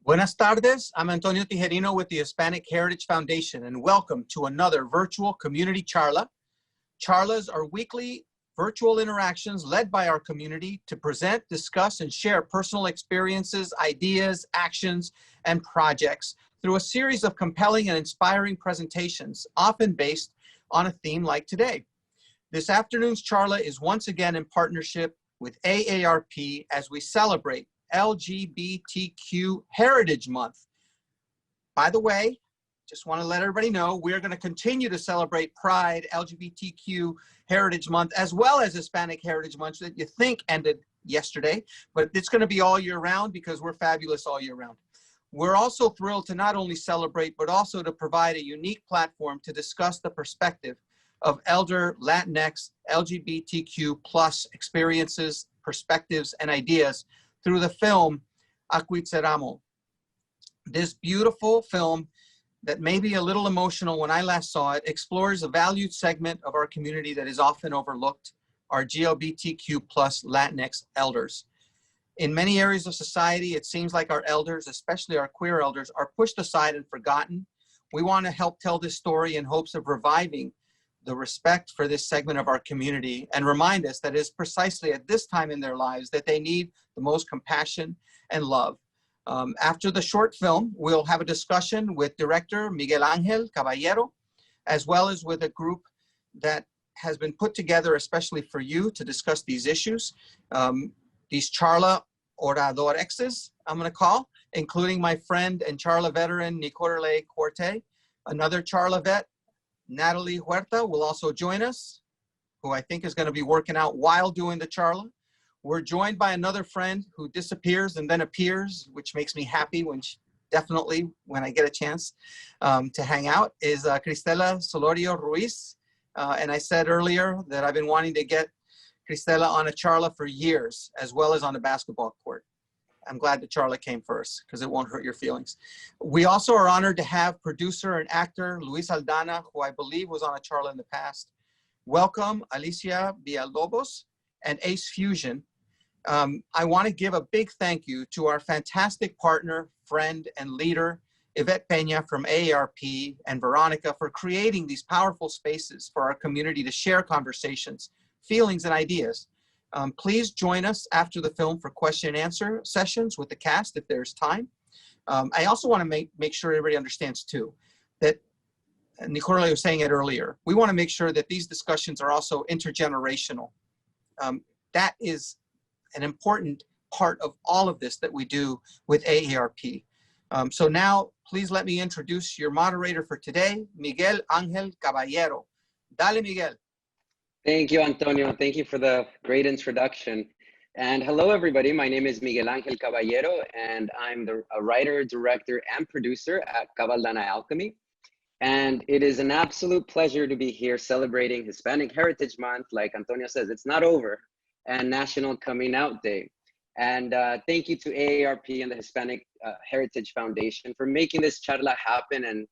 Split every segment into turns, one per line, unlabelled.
Buenas tardes, I'm Antonio Tijerino with the Hispanic Heritage Foundation, and welcome to another virtual community charla. Charlas are weekly virtual interactions led by our community to present, discuss, and share personal experiences, ideas, actions, and projects through a series of compelling and inspiring presentations, often based on a theme like today. This afternoon's charla is once again in partnership with AARP as we celebrate LGBTQ Heritage Month. By the way, just want to let everybody know we're going to continue to celebrate Pride, LGBTQ Heritage Month, as well as Hispanic Heritage Month that you think ended yesterday, but it's going to be all year round because we're fabulous all year round. We're also thrilled to not only celebrate, but also to provide a unique platform to discuss the perspective of elder Latinx, LGBTQ plus experiences, perspectives, and ideas through the film Aquitseramo. This beautiful film that may be a little emotional when I last saw it explores a valued segment of our community that is often overlooked, our LGBTQ plus Latinx elders. In many areas of society, it seems like our elders, especially our queer elders, are pushed aside and forgotten. We want to help tell this story in hopes of reviving the respect for this segment of our community and remind us that it is precisely at this time in their lives that they need the most compassion and love. After the short film, we'll have a discussion with director Miguel Caballero, as well as with a group that has been put together especially for you to discuss these issues. These Charla Oradorexes, I'm going to call, including my friend and Charla veteran Nicole Corte, another Charla vet, Natalie Huerta, will also join us, who I think is going to be working out while doing the Charla. We're joined by another friend who disappears and then appears, which makes me happy definitely when I get a chance to hang out, is Cristela Solorio Ruiz. And I said earlier that I've been wanting to get Cristela on a Charla for years, as well as on a basketball court. I'm glad the Charla came first because it won't hurt your feelings. We also are honored to have producer and actor Luis Aldana, who I believe was on a Charla in the past. Welcome, Alicia Villalobos and Ace Fusion. I want to give a big thank you to our fantastic partner, friend, and leader, Yvette Peña from AARP, and Veronica for creating these powerful spaces for our community to share conversations, feelings, and ideas. Please join us after the film for question and answer sessions with the cast if there's time. I also want to make sure everybody understands too, that Nicole was saying it earlier, we want to make sure that these discussions are also intergenerational. That is an important part of all of this that we do with AARP. So now, please let me introduce your moderator for today, Miguel Ángel Caballero. Dale, Miguel.
Thank you, Antonio. Thank you for the great introduction. And hello, everybody. My name is Miguel Ángel Caballero, and I'm a writer, director, and producer at Caballero Alchemy. And it is an absolute pleasure to be here celebrating Hispanic Heritage Month. Like Antonio says, it's not over, and National Coming Out Day. And thank you to AARP and the Hispanic Heritage Foundation for making this charla happen and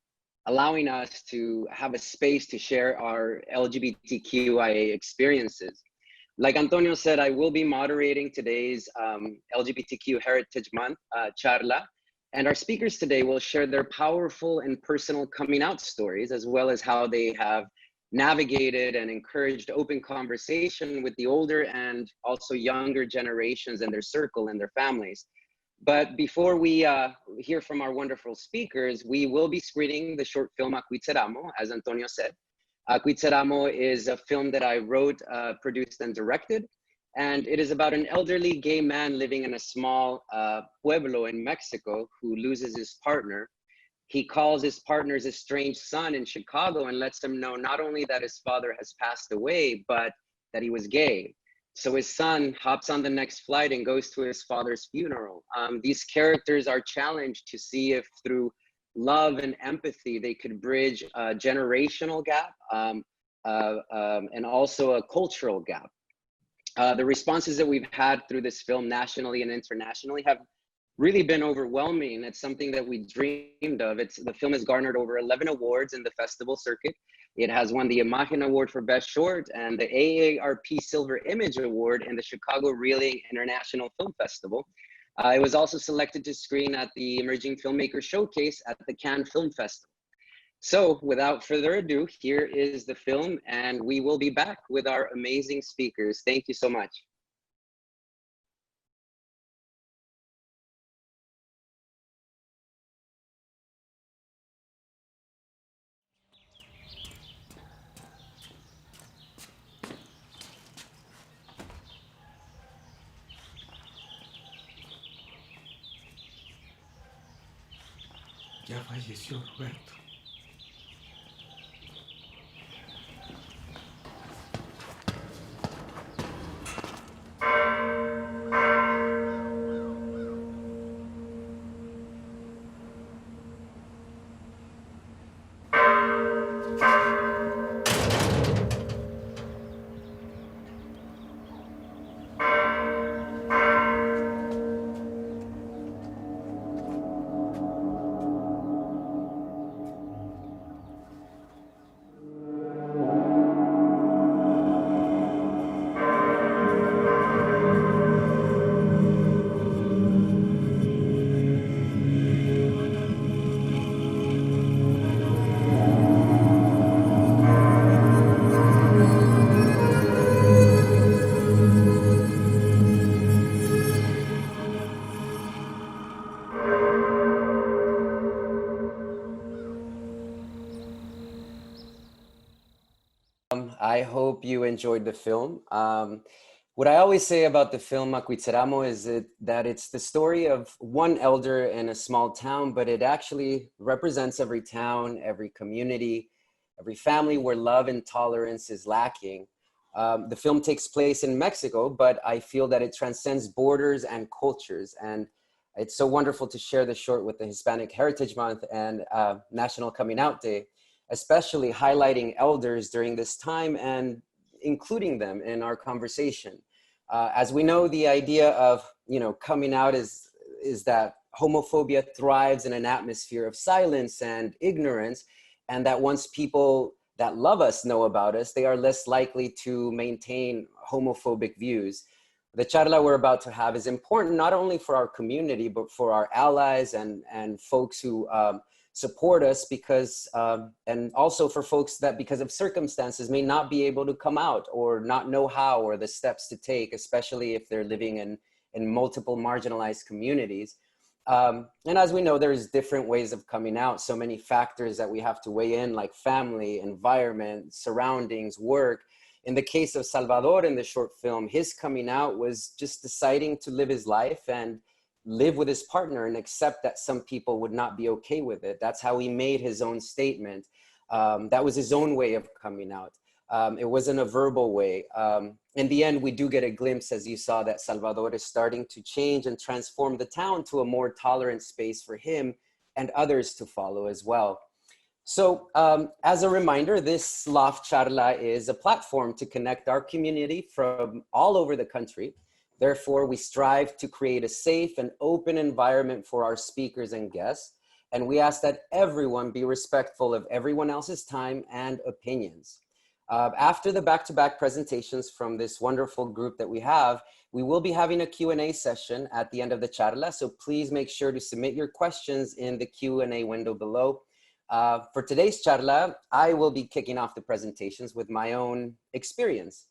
allowing us to have a space to share our LGBTQIA experiences. Like Antonio said, I will be moderating today's LGBTQ Heritage Month charla, and our speakers today will share their powerful and personal coming out stories, as well as how they have navigated and encouraged open conversation with the older and also younger generations in their circle and their families. But before we hear from our wonderful speakers, we will be screening the short film Aquitseramo, as Antonio said. Aquitseramo is a film that I wrote, produced, and directed. And it is about an elderly gay man living in a small pueblo in Mexico who loses his partner. He calls his partner's estranged son in Chicago and lets him know not only that his father has passed away, but that he was gay. So his son hops on the next flight and goes to his father's funeral. These characters are challenged to see if through love and empathy, they could bridge a generational gap and also a cultural gap. The responses that we've had through this film nationally and internationally have really been overwhelming. It's something that we dreamed of. The film has garnered over 11 awards in the festival circuit. It has won the Imagen Award for Best Short and the AARP Silver Image Award in the Chicago Reeling International Film Festival. It was also selected to screen at the Emerging Filmmaker Showcase at the Cannes Film Festival. So without further ado, here is the film, and we will be back with our amazing speakers. Thank you so much.
Ya falleció Roberto.
I hope you enjoyed the film. What I always say about the film Macuitzeramo is that it's the story of one elder in a small town, but it actually represents every town, every community, every family where love and tolerance is lacking. The film takes place in Mexico, but I feel that it transcends borders and cultures. And it's so wonderful to share the short with the Hispanic Heritage Month and National Coming Out Day, especially highlighting elders during this time and including them in our conversation. As we know, the idea of coming out is that homophobia thrives in an atmosphere of silence and ignorance, and that once people that love us know about us, they are less likely to maintain homophobic views. The charla we're about to have is important not only for our community, but for our allies and folks who support us, because and also for folks that because of circumstances may not be able to come out or not know how or the steps to take, especially if they're living in multiple marginalized communities. And as we know, there's different ways of coming out, so many factors that we have to weigh in, like family, environment, surroundings, work. In the case of Salvador in the short film, his coming out was just deciding to live his life and live with his partner and accept that some people would not be okay with it. That's how he made his own statement. That was his own way of coming out. It wasn't a verbal way. In the end, we do get a glimpse, as you saw, that Salvador is starting to change and transform the town to a more tolerant space for him and others to follow as well. So as a reminder, this Loft Charla is a platform to connect our community from all over the country. Therefore, we strive to create a safe and open environment for our speakers and guests. And we ask that everyone be respectful of everyone else's time and opinions. After the back-to-back presentations from this wonderful group that we have, we will be having a Q&A session at the end of the charla. So please make sure to submit your questions in the Q&A window below. For today's charla, I will be kicking off the presentations with my own experience.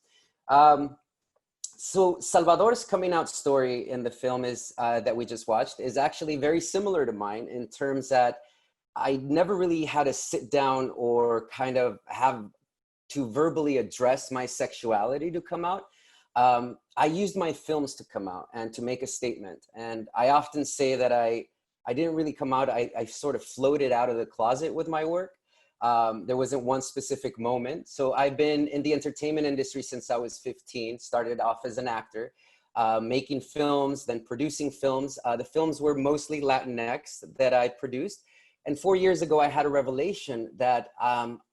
So Salvador's coming out story in the film is that we just watched is actually very similar to mine in terms that I never really had to sit down or kind of have to verbally address my sexuality to come out. I used my films to come out and to make a statement. And I often say that I didn't really come out, I sort of floated out of the closet with my work. There wasn't one specific moment. So I've been in the entertainment industry since I was 15, started off as an actor, making films, then producing films. The films were mostly Latinx that I produced. And 4 years ago, I had a revelation that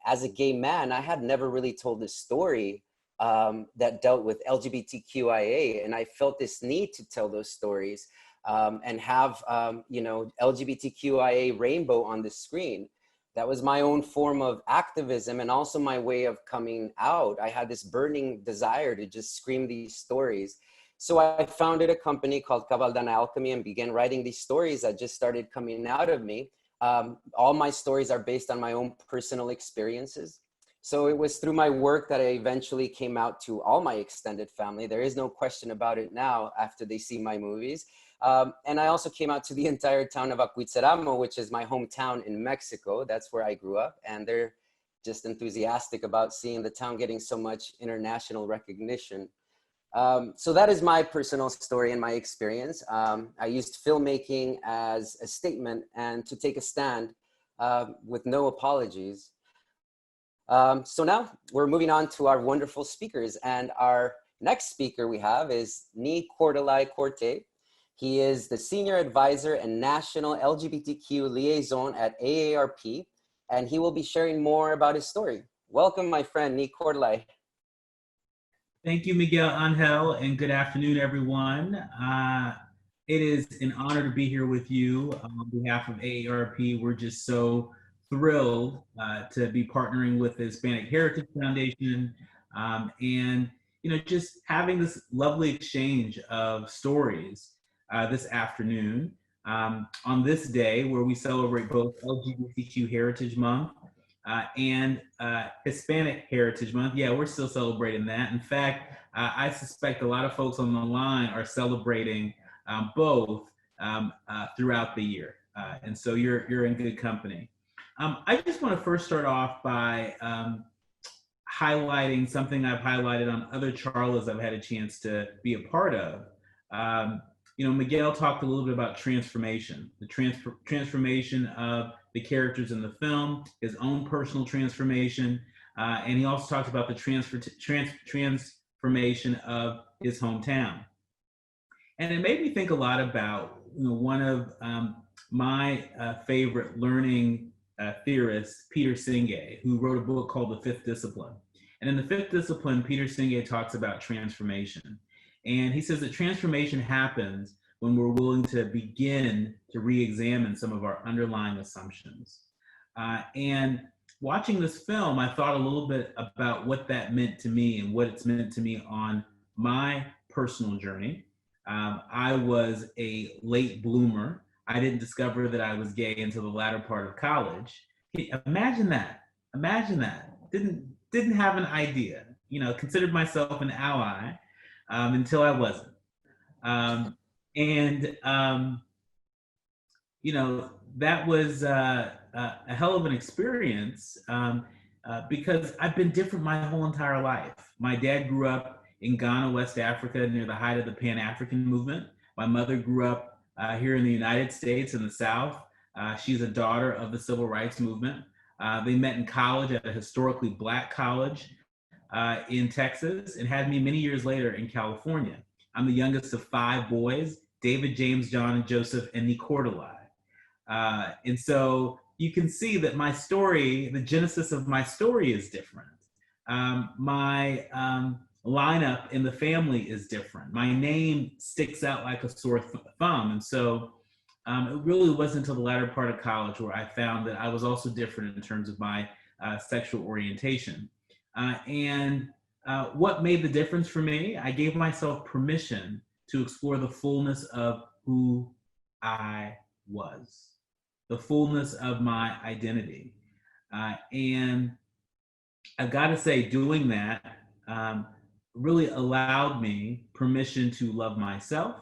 as a gay man, I had never really told a story that dealt with LGBTQIA. And I felt this need to tell those stories and have, LGBTQIA rainbow on the screen. That was my own form of activism and also my way of coming out. I had this burning desire to just scream these stories. So I founded a company called Caballero Alchemy and began writing these stories that just started coming out of me. All my stories are based on my own personal experiences. So it was through my work that I eventually came out to all my extended family. There is no question about it now after they see my movies. And I also came out to the entire town of Acuitzeramo, which is my hometown in Mexico. That's where I grew up. And they're just enthusiastic about seeing the town getting so much international recognition. So that is my personal story and my experience. I used filmmaking as a statement and to take a stand with no apologies. So now we're moving on to our wonderful speakers, and our next speaker we have is Ni Cordalai Corte. He is the Senior Advisor and National LGBTQ Liaison at AARP, and he will be sharing more about his story. Welcome, my friend, Ni Cordalai.
Thank you, Miguel Angel, and good afternoon, everyone. It is an honor to be here with you on behalf of AARP. We're just so thrilled to be partnering with the Hispanic Heritage Foundation and just having this lovely exchange of stories this afternoon on this day where we celebrate both LGBTQ Heritage Month and Hispanic Heritage Month. Yeah, we're still celebrating that. In fact, I suspect a lot of folks on the line are celebrating both throughout the year. And so you're in good company. I just want to first start off by highlighting something I've highlighted on other charlas I've had a chance to be a part of. Miguel talked a little bit about transformation, the transformation of the characters in the film, his own personal transformation, and he also talked about the transformation of his hometown. And it made me think a lot about one of my favorite learning theorists, Peter Senge, who wrote a book called The Fifth Discipline. And in The Fifth Discipline, Peter Senge talks about transformation. And he says that transformation happens when we're willing to begin to re-examine some of our underlying assumptions. And watching this film, I thought a little bit about what that meant to me and what it's meant to me on my personal journey. I was a late bloomer. I didn't discover that I was gay until the latter part of college. Imagine that. Didn't have an idea. Considered myself an ally until I wasn't. That was a hell of an experience because I've been different my whole entire life. My dad grew up in Ghana, West Africa, near the height of the Pan-African movement. My mother grew up here in the United States in the South. She's a daughter of the Civil Rights Movement. They met in college at a historically Black college in Texas and had me many years later in California. I'm the youngest of 5 boys, David, James, John, and Joseph, and Ni Cordalai. And so you can see that my story, the genesis of my story is different. My lineup in the family is different. My name sticks out like a sore thumb. And so it really wasn't until the latter part of college where I found that I was also different in terms of my sexual orientation. What made the difference for me? I gave myself permission to explore the fullness of who I was, the fullness of my identity. And I've got to say, doing that really allowed me permission to love myself,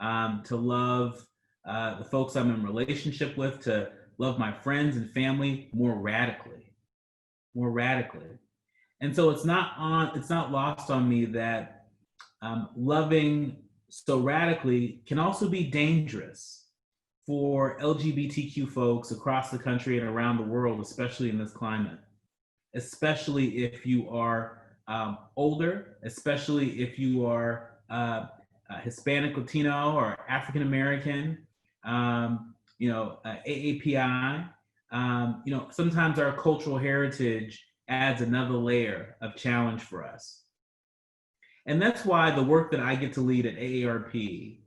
to love the folks I'm in relationship with, to love my friends and family more radically. And so it's not lost on me that loving so radically can also be dangerous for LGBTQ folks across the country and around the world, especially in this climate, especially if you are older, especially if you are Hispanic, Latino, or African American, AAPI. Sometimes our cultural heritage adds another layer of challenge for us. And that's why the work that I get to lead at AARP,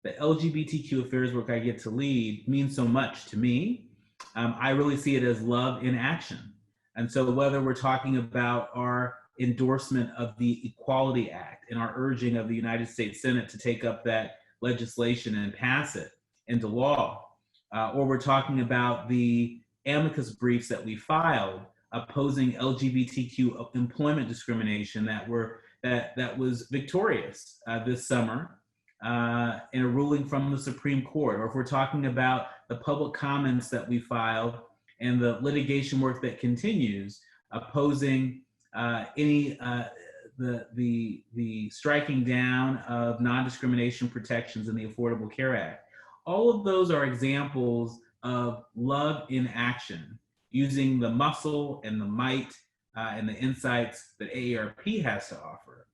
the LGBTQ affairs work I get to lead, means so much to me. I really see it as love in action. And so whether we're talking about our endorsement of the Equality Act and our urging of the United States Senate to take up that legislation and pass it into law. Or we're talking about the amicus briefs that we filed opposing LGBTQ employment discrimination that was victorious this summer in a ruling from the Supreme Court. Or if we're talking about the public comments that we filed and the litigation work that continues opposing the striking down of non-discrimination protections in the Affordable Care Act. All of those are examples of love in action, using the muscle and the might and the insights that AARP has to offer.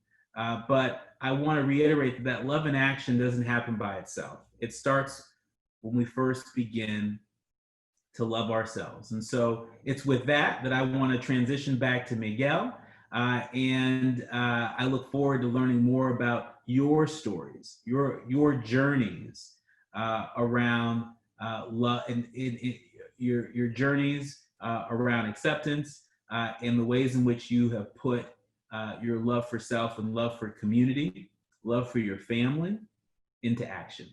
But I want to reiterate that love in action doesn't happen by itself. It starts when we first begin to love ourselves. And so it's with that I want to transition back to Miguel. And I look forward to learning more about your stories, your journeys around love, and your journeys around acceptance, and the ways in which you have put your love for self and love for community, love for your family into action.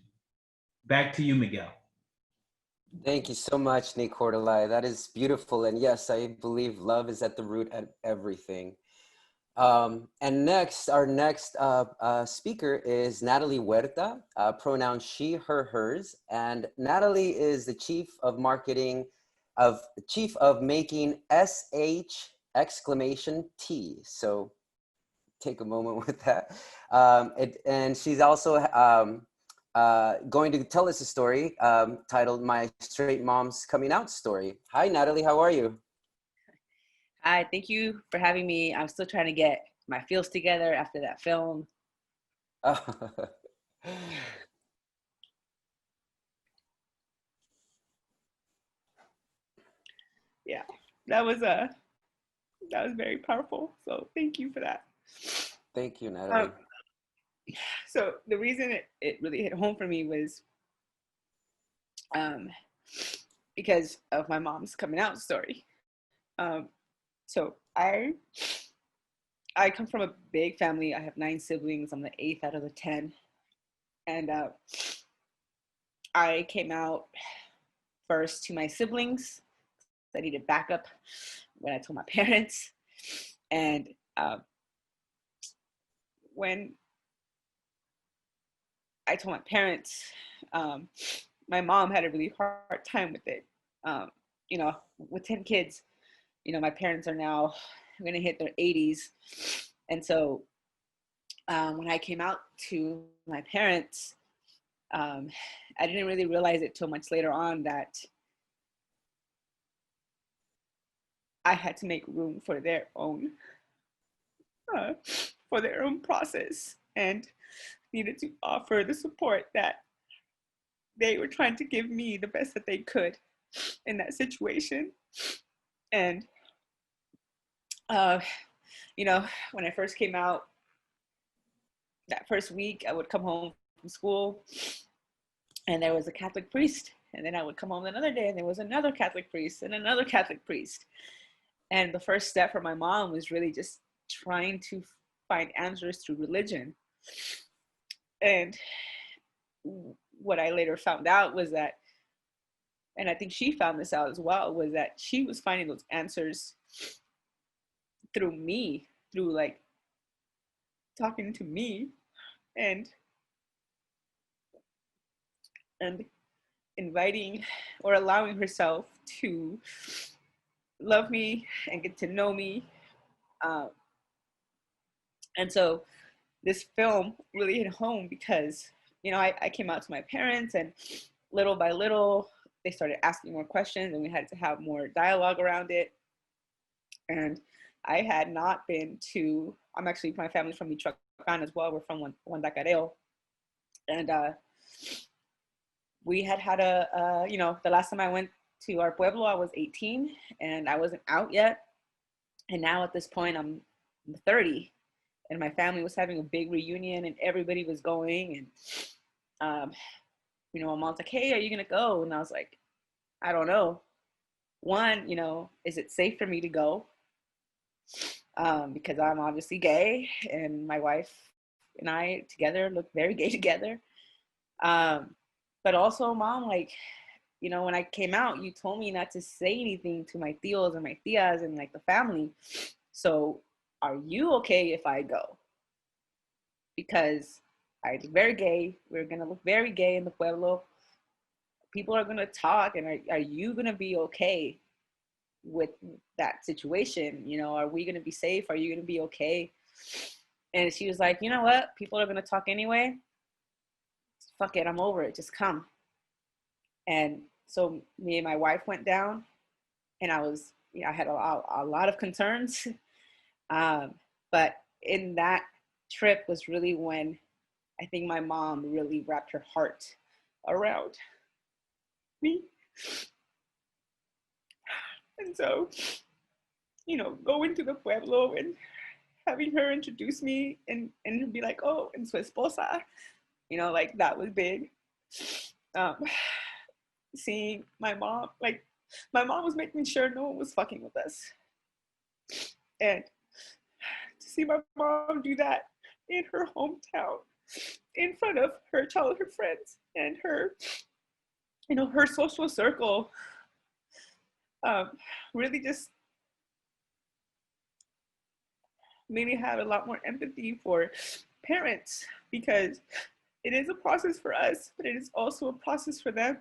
Back to you, Miguel.
Thank you so much, Nick Cordelai. That is beautiful. And yes, I believe love is at the root of everything. And next, our next speaker is Natalie Huerta, pronouns she, her, hers. And Natalie is the chief of marketing chief of making SH exclamation T. So take a moment with that. And she's also going to tell us a story titled My Straight Mom's Coming Out Story. Hi, Natalie, how are you?
Hi, thank you for having me. I'm still trying to get my feels together after that film. Yeah, that was very powerful. So thank you for that.
Thank you, Natalie.
So the reason it really hit home for me was because of my mom's coming out story. So I come from a big family. I have 9 siblings. I'm the 8th out of the 10. And I came out first to my siblings. I needed backup when I told my parents. And when I told my parents, my mom had a really hard time with it. You know, with 10 kids, you know, my parents are now going to hit their 80s. And so when I came out to my parents, I didn't really realize it till much later on that I had to make room for their own process, and needed to offer the support that they were trying to give me the best that they could in that situation. And you know, when I first came out, that first week I would come home from school and there was a Catholic priest, and then I would come home another day and there was another Catholic priest and another Catholic priest. And the first step for my mom was really just trying to find answers through religion. And what I later found out was that, and I think she found this out as well, was that she was finding those answers through me, through like talking to me and inviting or allowing herself to love me and get to know me. And so this film really hit home because, you know, I came out to my parents, and little by little, they started asking more questions and we had to have more dialogue around it. And I had not been to, I'm actually, my family's from Michoacan as well. We're from Huandacareo. And we had you know, the last time I went to our pueblo, I was 18 and I wasn't out yet. And now at this point, I'm 30 and my family was having a big reunion and everybody was going. And, you know, my mom's like, hey, are you going to go? And I was like, I don't know. One, you know, is it safe for me to go? because I'm obviously gay, and my wife and I together look very gay together. But also, Mom, like, you know, when I came out, you told me not to say anything to my tios and my tias and like the family. So are you okay if I go? Because I look very gay. We're going to look very gay in the pueblo. People are going to talk. And are you going to be okay with that situation? You know, are we going to be safe? Are you going to be okay? And she was like, you know what? People are going to talk anyway. Fuck it. I'm over it. Just come. And so me and my wife went down, and I was, you know, I had a lot of concerns. But in that trip was really when I think my mom really wrapped her heart around me. And so, you know, going to the pueblo and having her introduce me and be like, oh, and su esposa, you know, like that was big. Seeing my mom, like my mom was making sure no one was fucking with us. And to see my mom do that in her hometown, in front of her childhood friends and her, you know, her social circle, really just made me have a lot more empathy for parents, because it is a process for us, but it is also a process for them.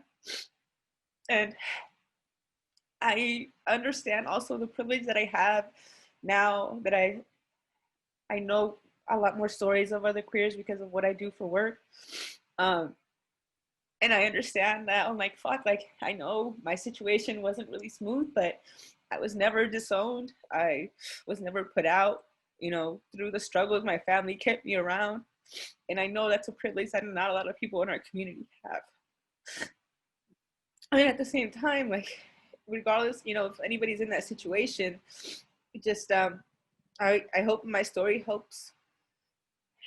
And I understand also the privilege that I have now that I know a lot more stories of other queers because of what I do for work. And I understand that I'm like, fuck, like I know my situation wasn't really smooth, but I was never disowned. I was never put out, you know, through the struggles, my family kept me around. And I know that's a privilege that not a lot of people in our community have. I mean, at the same time, like, regardless, you know, if anybody's in that situation, just, I hope my story helps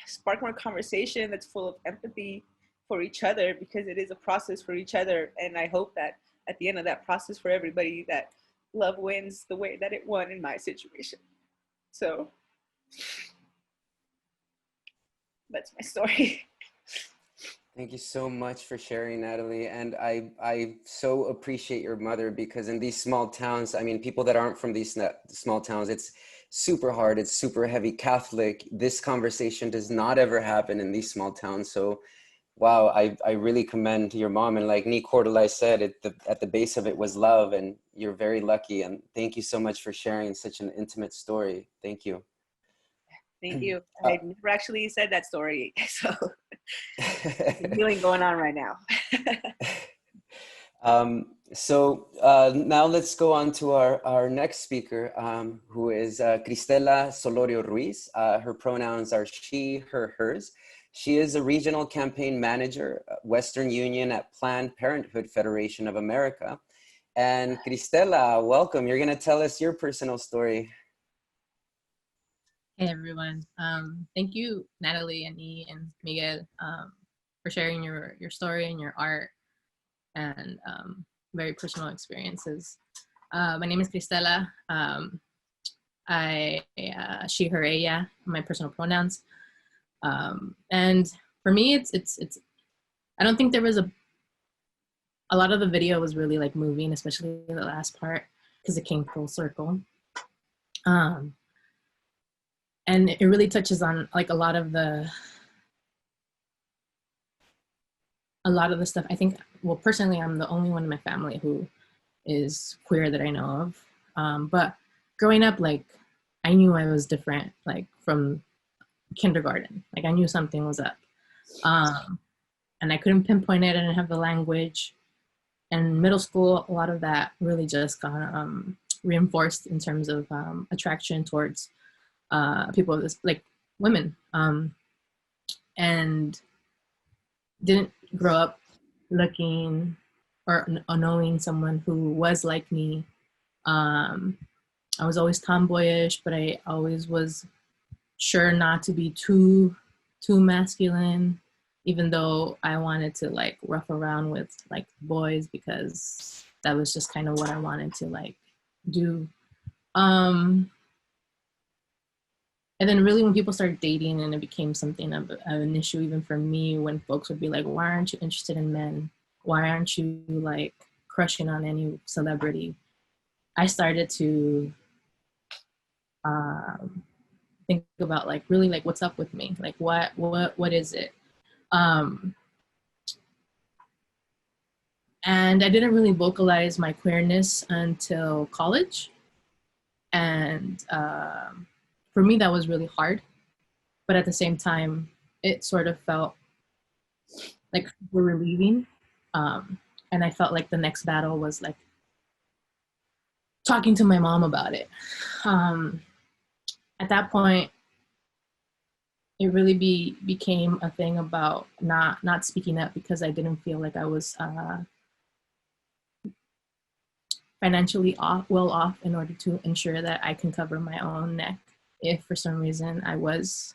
spark more conversation that's full of empathy for each other, because it is a process for each other. And I hope that at the end of that process for everybody, that love wins the way that it won in my situation. So that's my story.
Thank you so much for sharing, Natalie. And I so appreciate your mother, because in these small towns, I mean, people that aren't from these small towns, it's super hard. It's super heavy Catholic. This conversation does not ever happen in these small towns. So, wow, I really commend your mom. And like Nick Cordelai said, at the base of it was love, and you're very lucky. And thank you so much for sharing such an intimate story. Thank you.
Thank you. I never actually said that story, so healing going on right now.
Now let's go on to our next speaker, who is Cristela Solorio Ruiz. Her pronouns are she, her, hers. She is a regional campaign manager, Western Union at Planned Parenthood Federation of America. And Cristela, welcome. You're going to tell us your personal story.
Hey everyone. Thank you, Natalie and E and Miguel, for sharing your story and your art and very personal experiences. My name is Cristela. She, her, ella, my personal pronouns. And for me, it's I don't think there was a lot of the video was really like moving, especially the last part, because it came full circle. And it really touches on like a lot of the stuff. I think, well, personally, I'm the only one in my family who is queer that I know of. But growing up, like, I knew I was different, like from kindergarten. Like I knew something was up. And I couldn't pinpoint it. I didn't have the language. And middle school, a lot of that really just got reinforced in terms of attraction towards people, like women, and didn't grow up looking or knowing someone who was like me. I was always tomboyish, but I always was sure not to be too masculine, even though I wanted to like rough around with like boys, because that was just kind of what I wanted to like do. And then really when people started dating and it became something of an issue even for me, when folks would be like, why aren't you interested in men? Why aren't you like crushing on any celebrity? I started to think about like really like what's up with me? Like what is it? And I didn't really vocalize my queerness until college. And for me, that was really hard. But at the same time, it sort of felt like we're relieving. And I felt like the next battle was like talking to my mom about it. At that point, it really became a thing about not speaking up because I didn't feel like I was financially well off in order to ensure that I can cover my own neck if for some reason I was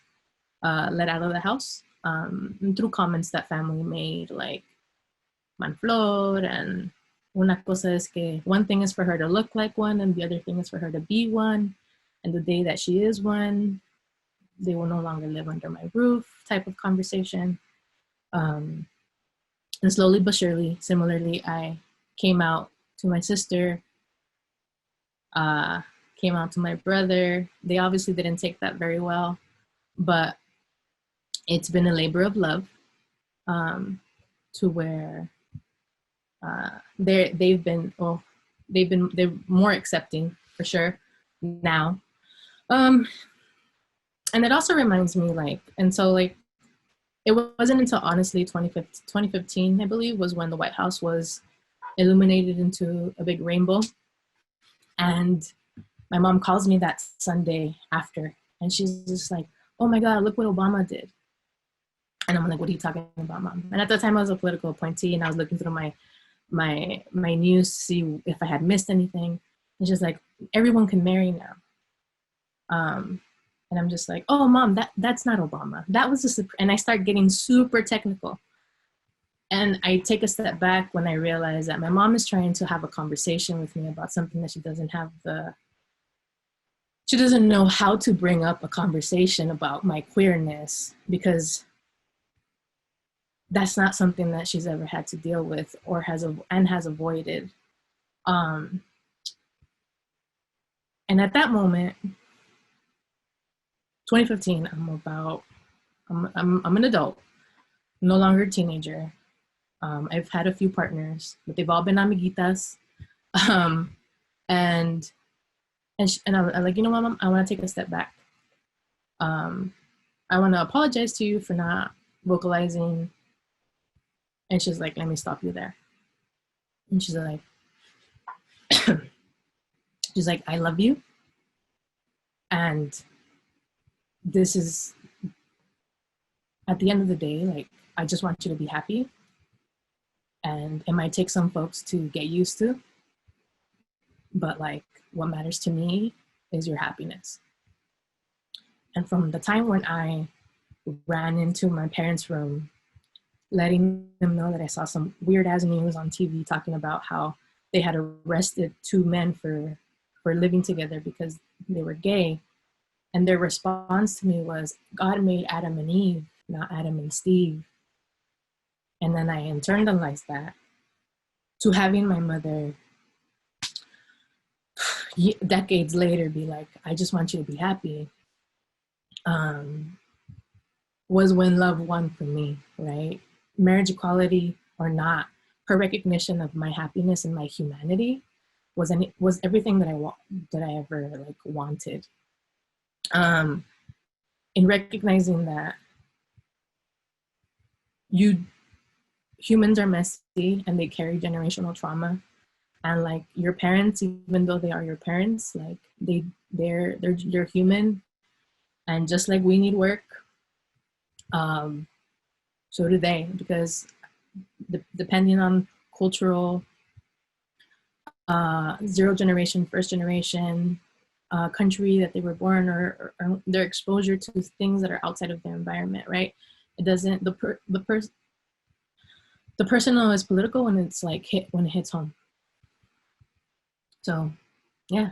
let out of the house through comments that family made, like manflor, and una cosa es que one thing is for her to look like one and the other thing is for her to be one, and the day that she is one, they will no longer live under my roof type of conversation. And slowly but surely, similarly, I came out to my sister, came out to my brother. They obviously didn't take that very well, but it's been a labor of love to where they're more accepting for sure now. And it also reminds me like, and so like, it wasn't until honestly 2015, I believe, was when the White House was illuminated into a big rainbow. And my mom calls me that Sunday after, and she's just like, oh my God, look what Obama did. And I'm like, what are you talking about, Mom? And at the time I was a political appointee and I was looking through my news to see if I had missed anything. And she's like, everyone can marry now. And I'm just like, oh, Mom, that's not Obama. That was just, and I start getting super technical. And I take a step back when I realize that my mom is trying to have a conversation with me about something that she doesn't know how to bring up a conversation about my queerness, because that's not something that she's ever had to deal with or has avoided. And at that moment, 2015, I'm an adult, no longer a teenager. I've had a few partners, but they've all been amiguitas. And I'm like, you know what, Mom, I want to take a step back. I want to apologize to you for not vocalizing. And she's like, let me stop you there. And she's like, I love you. And this is, at the end of the day, like, I just want you to be happy. And it might take some folks to get used to, but like, what matters to me is your happiness. And from the time when I ran into my parents' room, letting them know that I saw some weird ass news on TV talking about how they had arrested 2 men for living together because they were gay. And their response to me was, God made Adam and Eve, not Adam and Steve. And then I internalized that to having my mother decades later be like, I just want you to be happy, was when love won for me, right? Marriage equality or not, her recognition of my happiness and my humanity was everything that I ever like wanted. In recognizing that humans are messy and they carry generational trauma, and like your parents, even though they are your parents, like they're human, and just like we need work, so do they, because depending on cultural, zero generation, first generation, country that they were born, or their exposure to things that are outside of their environment, right? It doesn't, the personal is political when it's like when it hits home. So, yeah.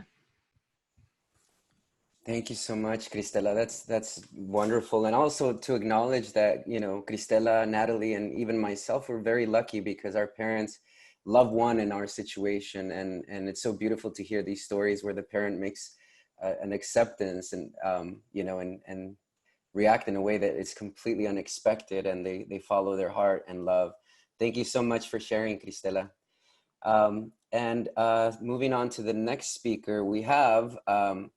Thank you so much, Cristela. That's wonderful. And also to acknowledge that, you know, Cristela, Natalie, and even myself were very lucky because our parents love one in our situation. And it's so beautiful to hear these stories where the parent makes an acceptance and, you know, and react in a way that is completely unexpected, and they follow their heart and love. Thank you so much for sharing, Cristela. And moving on to the next speaker, we have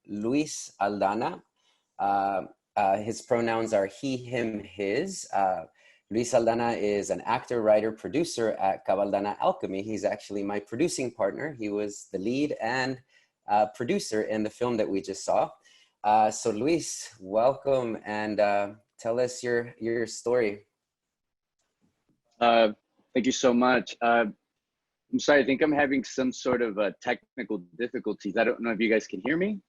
Luis Aldana. His pronouns are he, him, his. Luis Aldana is an actor, writer, producer at Caballero Alchemy. He's actually my producing partner. He was the lead and producer in the film that we just saw. So Luis, welcome, and tell us your story.
Thank you so much. I'm sorry, I think I'm having some sort of technical difficulties. I don't know if you guys can hear me.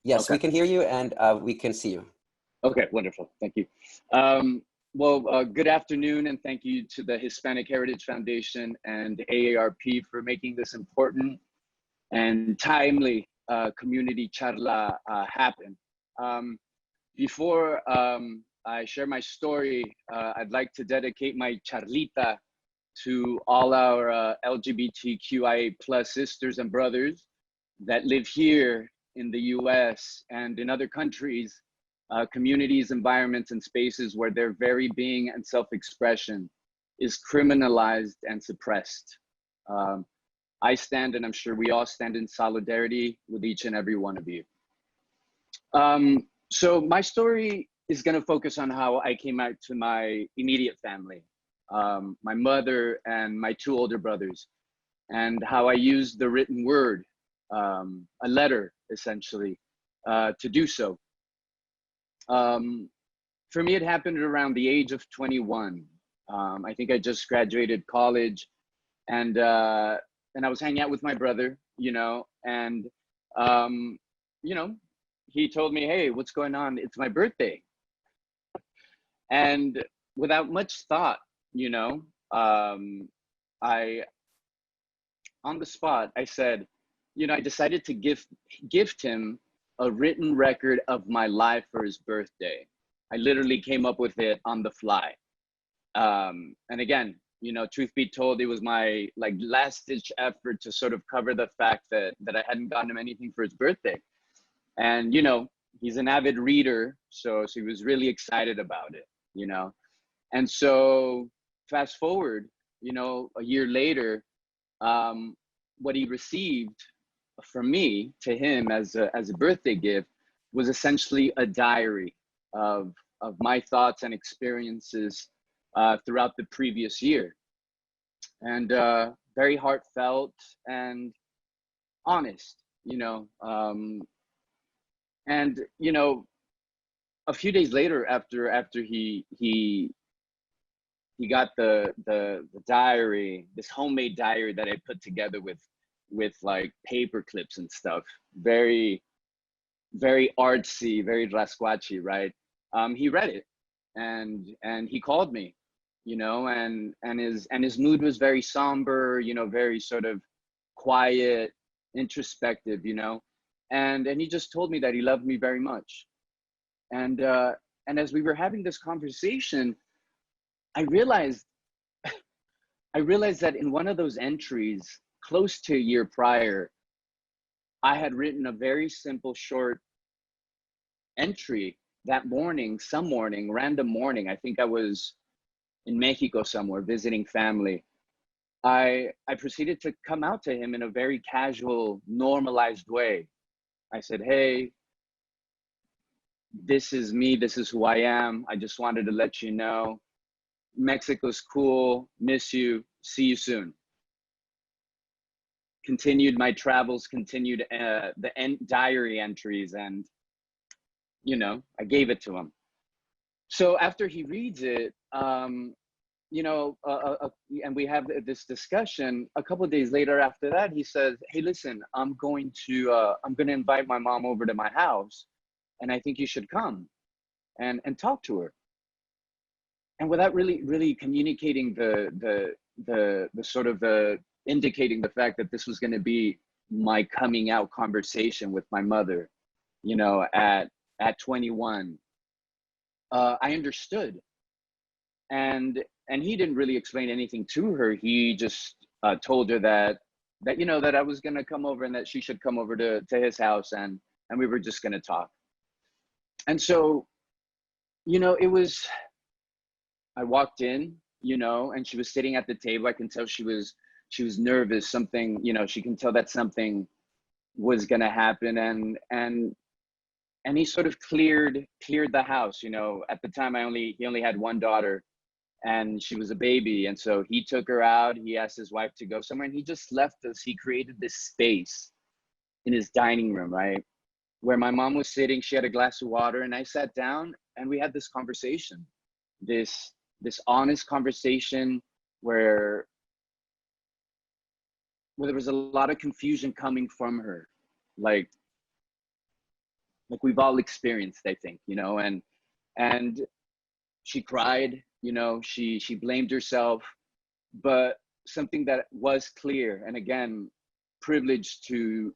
Yes,
Okay.
we can hear you, and we can see you.
Okay, wonderful. Thank you. Good afternoon, and thank you to the Hispanic Heritage Foundation and AARP for making this important and timely community charla happen. Before I share my story, I'd like to dedicate my charlita to all our LGBTQIA+ sisters and brothers that live here in the US and in other countries, communities, environments, and spaces where their very being and self-expression is criminalized and suppressed. I stand, and I'm sure we all stand in solidarity with each and every one of you. So my story is going to focus on how I came out to my immediate family, my mother and my two older brothers, and how I used the written word, a letter essentially, to do so. For me, it happened around the age of 21. I think I just graduated college, and I was hanging out with my brother, you know, and you know, he told me, "Hey, what's going on? It's my birthday." And without much thought, you know, on the spot, I said, you know, I decided to gift him a written record of my life for his birthday. I literally came up with it on the fly. And again, you know, truth be told, it was my like last ditch effort to sort of cover the fact that I hadn't gotten him anything for his birthday. And, you know, he's an avid reader, so he was really excited about it, you know. And so fast forward, you know, a year later, what he received from me to him as a birthday gift was essentially a diary of my thoughts and experiences throughout the previous year. And very heartfelt and honest, you know. And, you know, a few days later, after he got the diary, this homemade diary that I put together with like paper clips and stuff, very, very artsy, very rasquachi, right? He read it, and he called me, you know, and his mood was very somber, you know, very sort of quiet, introspective, you know, and he just told me that he loved me very much. And as we were having this conversation, I realized that in one of those entries, close to a year prior, I had written a very simple, short entry that morning, random morning. I think I was in Mexico somewhere visiting family. I proceeded to come out to him in a very casual, normalized way. I said, "Hey, this is me. This is who I am. I just wanted to let you know. Mexico's cool. Miss you. See you soon." Continued my travels, continued the diary entries, and, you know, I gave it to him. So after he reads it, you know, and we have this discussion, a couple of days later after that, he says, "Hey, listen, I'm going to invite my mom over to my house, and I think you should come and talk to her." And without really communicating the sort of indicating the fact that this was going to be my coming out conversation with my mother, you know, at 21, I understood. And he didn't really explain anything to her. He just told her that you know, that I was gonna come over and that she should come over to his house, and we were just gonna talk. And so, you know, I walked in, you know, and she was sitting at the table. I can tell she was nervous. Something, you know, she can tell that something was gonna happen. And he sort of cleared the house. You know, at the time he only had one daughter, and she was a baby. And so he took her out. He asked his wife to go somewhere, and he just left us. He created this space in his dining room, right, where my mom was sitting. She had a glass of water, and I sat down, and we had this conversation, this honest conversation where there was a lot of confusion coming from her, like we've all experienced, I think, you know. And she cried, you know, she blamed herself. But something that was clear, and again, privileged to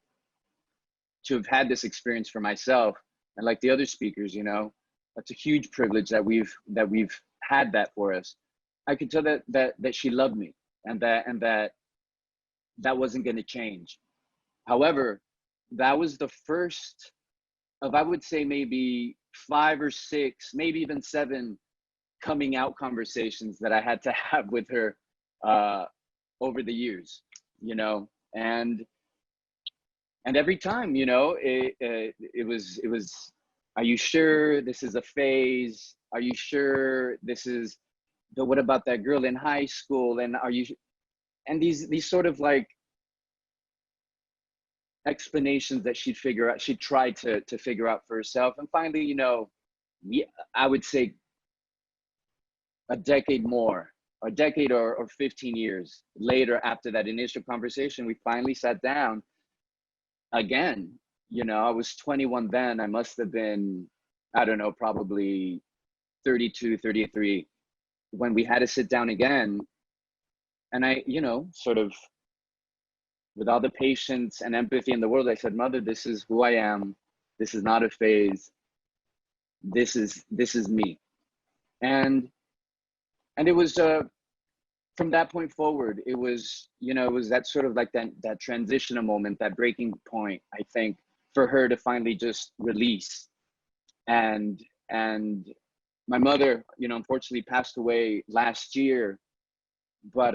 have had this experience for myself, and like the other speakers, you know, that's a huge privilege that we've had that for us. I could tell that she loved me, and that wasn't going to change. However, that was the first of, I would say, maybe 5 or 6, maybe even 7 coming out conversations that I had to have with her over the years, you know. And every time, you know, it was, are you sure this is a phase? Are you sure this is, but what about that girl in high school? And are you, and these sort of like explanations that she'd try to figure out for herself. And finally, you know, I would say a decade or 15 years later, after that initial conversation, we finally sat down again. You know, I was 21 then. I must have been, I don't know, probably 32, 33 when we had to sit down again. And I, you know, sort of with all the patience and empathy in the world, I said, Mother, this is who I am. This is not a phase. This is me. And it was from that point forward, it was, you know, it was that sort of like that transitional moment, that breaking point, I think, for her to finally just release. And my mother, you know, unfortunately passed away last year. But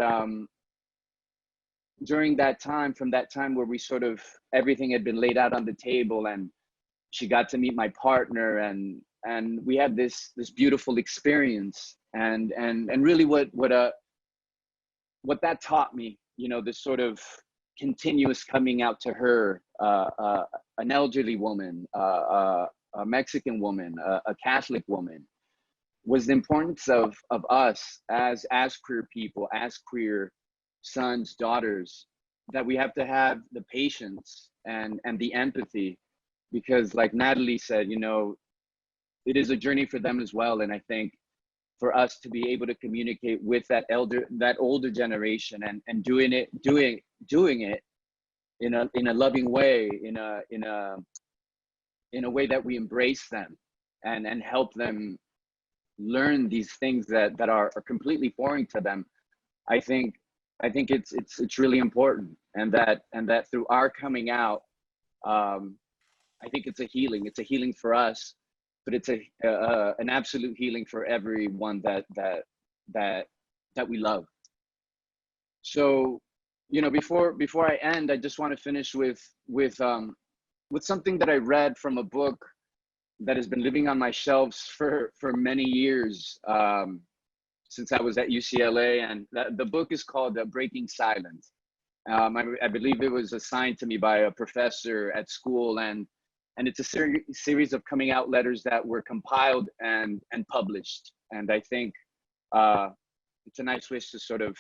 during that time, from that time where we sort of, everything had been laid out on the table, and she got to meet my partner, and we had this beautiful experience. And really what that taught me, you know, this sort of continuous coming out to her, an elderly woman, a Mexican woman, a Catholic woman, was the importance of us as queer people, as queer sons, daughters, that we have to have the patience and the empathy, because like Natalie said, you know, it is a journey for them as well. And I think for us to be able to communicate with that older generation, and doing it in a loving way, in a way that we embrace them and help them learn these things that are completely foreign to them. I think it's really important, and that through our coming out, I think it's a healing for us, but it's an absolute healing for everyone that we love. So, you know, before I end, I just want to finish with something that I read from a book that has been living on my shelves for many years, since I was at UCLA. And the book is called Breaking Silence. I believe it was assigned to me by a professor at school, and it's a series of coming out letters that were compiled and published. And I think it's a nice way to sort of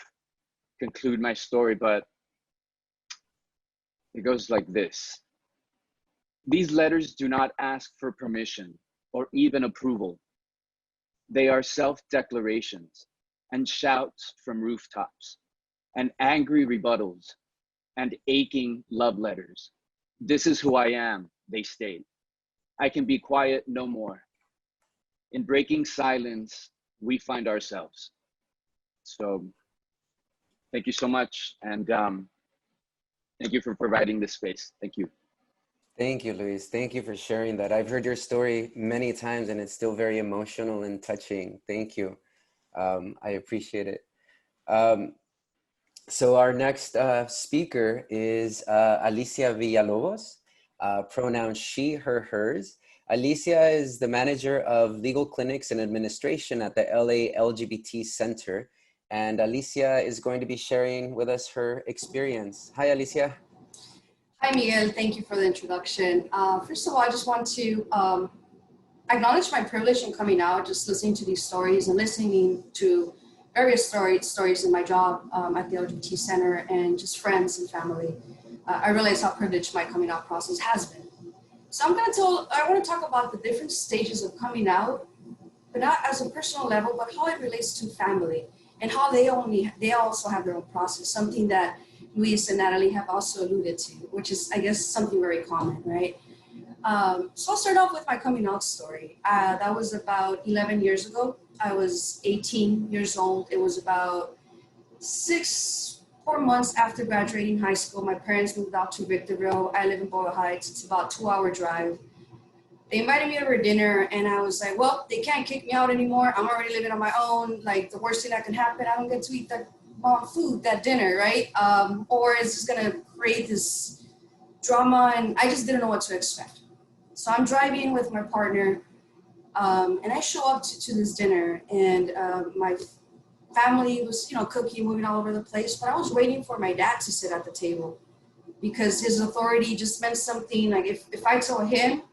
conclude my story, but it goes like this. These letters do not ask for permission or even approval. They are self-declarations and shouts from rooftops and angry rebuttals and aching love letters. This is who I am, they state. I can be quiet no more. In breaking silence, we find ourselves. So thank you so much. And thank you for providing this space. Thank you.
Thank you, Luis. Thank you for sharing that. I've heard your story many times and it's still very emotional and touching. Thank you. I appreciate it. So our next speaker is Alicia Villalobos, pronouns she, her, hers. Alicia is the manager of legal clinics and administration at the LA LGBT Center. And Alicia is going to be sharing with us her experience. Hi, Alicia.
Hi, Miguel. Thank you for the introduction. First of all, I just want to acknowledge my privilege in coming out, just listening to these stories and listening to various stories in my job at the LGBT Center and just friends and family. I realize how privileged my coming out process has been. So I want to talk about the different stages of coming out, but not as a personal level, but how it relates to family and how they also have their own process, something that Luis and Natalie have also alluded to, which is, I guess, something very common, right? So I'll start off with my coming out story. That was about 11 years ago. I was 18 years old. It was about 4 months after graduating high school. My parents moved out to Victorville. I live in Boyle Heights. It's about a 2-hour drive. They invited me over to dinner and I was like, well, they can't kick me out anymore. I'm already living on my own. Like, the worst thing that can happen, I don't get to eat that food, that dinner, right? Or it's just gonna create this drama, and I just didn't know what to expect. So I'm driving with my partner and I show up to this dinner, and my family was, cooking, moving all over the place, but I was waiting for my dad to sit at the table because his authority just meant something. Like, if I tell him,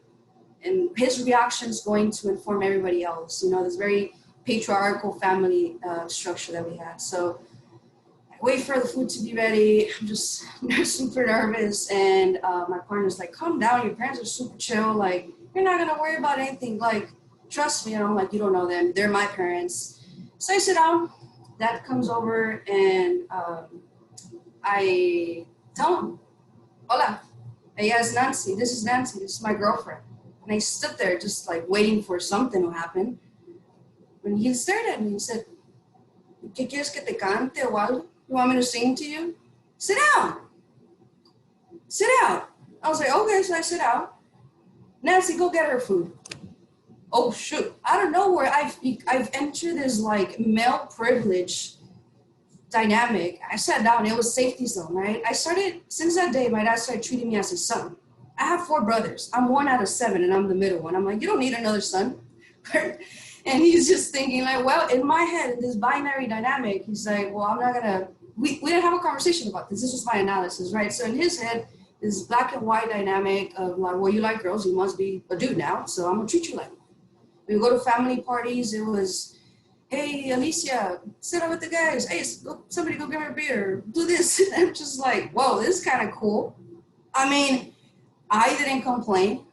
and his reaction is going to inform everybody else, this very patriarchal family structure that we had. So I wait for the food to be ready. I'm just super nervous, and my partner's like, calm down, your parents are super chill, like, you're not gonna worry about anything, like, trust me. And I'm like, you don't know them, they're my parents. So I sit down, dad comes over, and I tell him, hola, ella es Nancy, this is Nancy, this is my girlfriend. And I stood there just like waiting for something to happen. When he stared at me and said, ¿Qué quieres que te cante o algo? You want me to sing to you? Sit down. Sit down. I was like, okay, so I sit down. Nancy, go get her food. Oh, shoot. Out of nowhere, I've entered this like male privilege dynamic. I sat down, it was safety zone, right? Since that day, my dad started treating me as his son. I have 4 brothers. I'm 1 out of 7 and I'm the middle one. I'm like, you don't need another son. And he's just thinking like, well, in my head, in this binary dynamic, he's like, well, I'm not gonna, we didn't have a conversation about this. This was my analysis, right? So in his head, this black and white dynamic of like, well, you like girls, you must be a dude now, so I'm gonna treat you like one. We would go to family parties, it was, hey, Alicia, sit up with the guys. Hey, somebody go get me a beer, do this. And I'm just like, whoa, this is kind of cool. I mean, I didn't complain.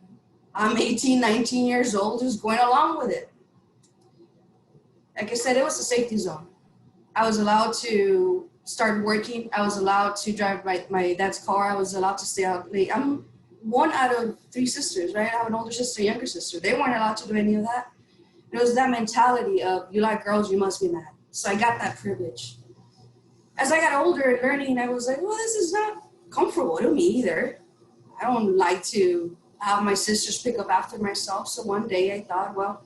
I'm 18, 19 years old, just going along with it. Like I said, it was a safety zone. I was allowed to start working. I was allowed to drive my dad's car. I was allowed to stay out late. I'm 1 out of 3 sisters, right? I have an older sister, a younger sister. They weren't allowed to do any of that. It was that mentality of, you like girls, you must be mad. So I got that privilege. As I got older and learning, I was like, well, this is not comfortable to me either. I don't like to have my sisters pick up after myself. So one day I thought, well,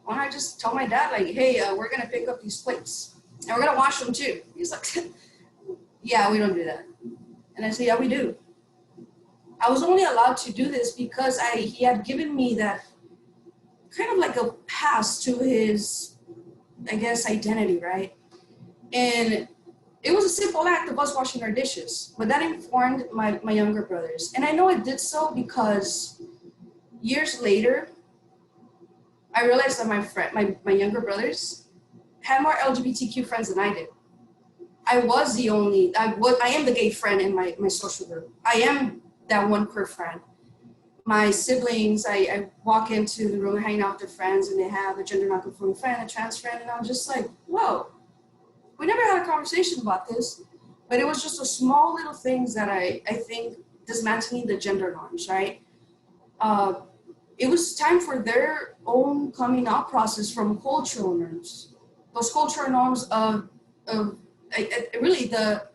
why don't I just tell my dad, like, hey, we're gonna pick up these plates and we're gonna wash them too. He's like, yeah, we don't do that. And I said, yeah, we do. I was only allowed to do this because he had given me that kind of like a pass to his, I guess, identity, right? And it was a simple act of us washing our dishes, but that informed my younger brothers. And I know it did so because years later, I realized that my younger brothers had more LGBTQ friends than I did. I am the gay friend in my social group. I am that one queer friend. My siblings, I walk into the room hanging out with their friends and they have a gender non-conforming friend, a trans friend, and I'm just like, whoa, we never had a conversation about this, But it was just a small little things that I think dismantling the gender norms, right? It was time for their own coming out process from cultural norms. Those cultural norms of really the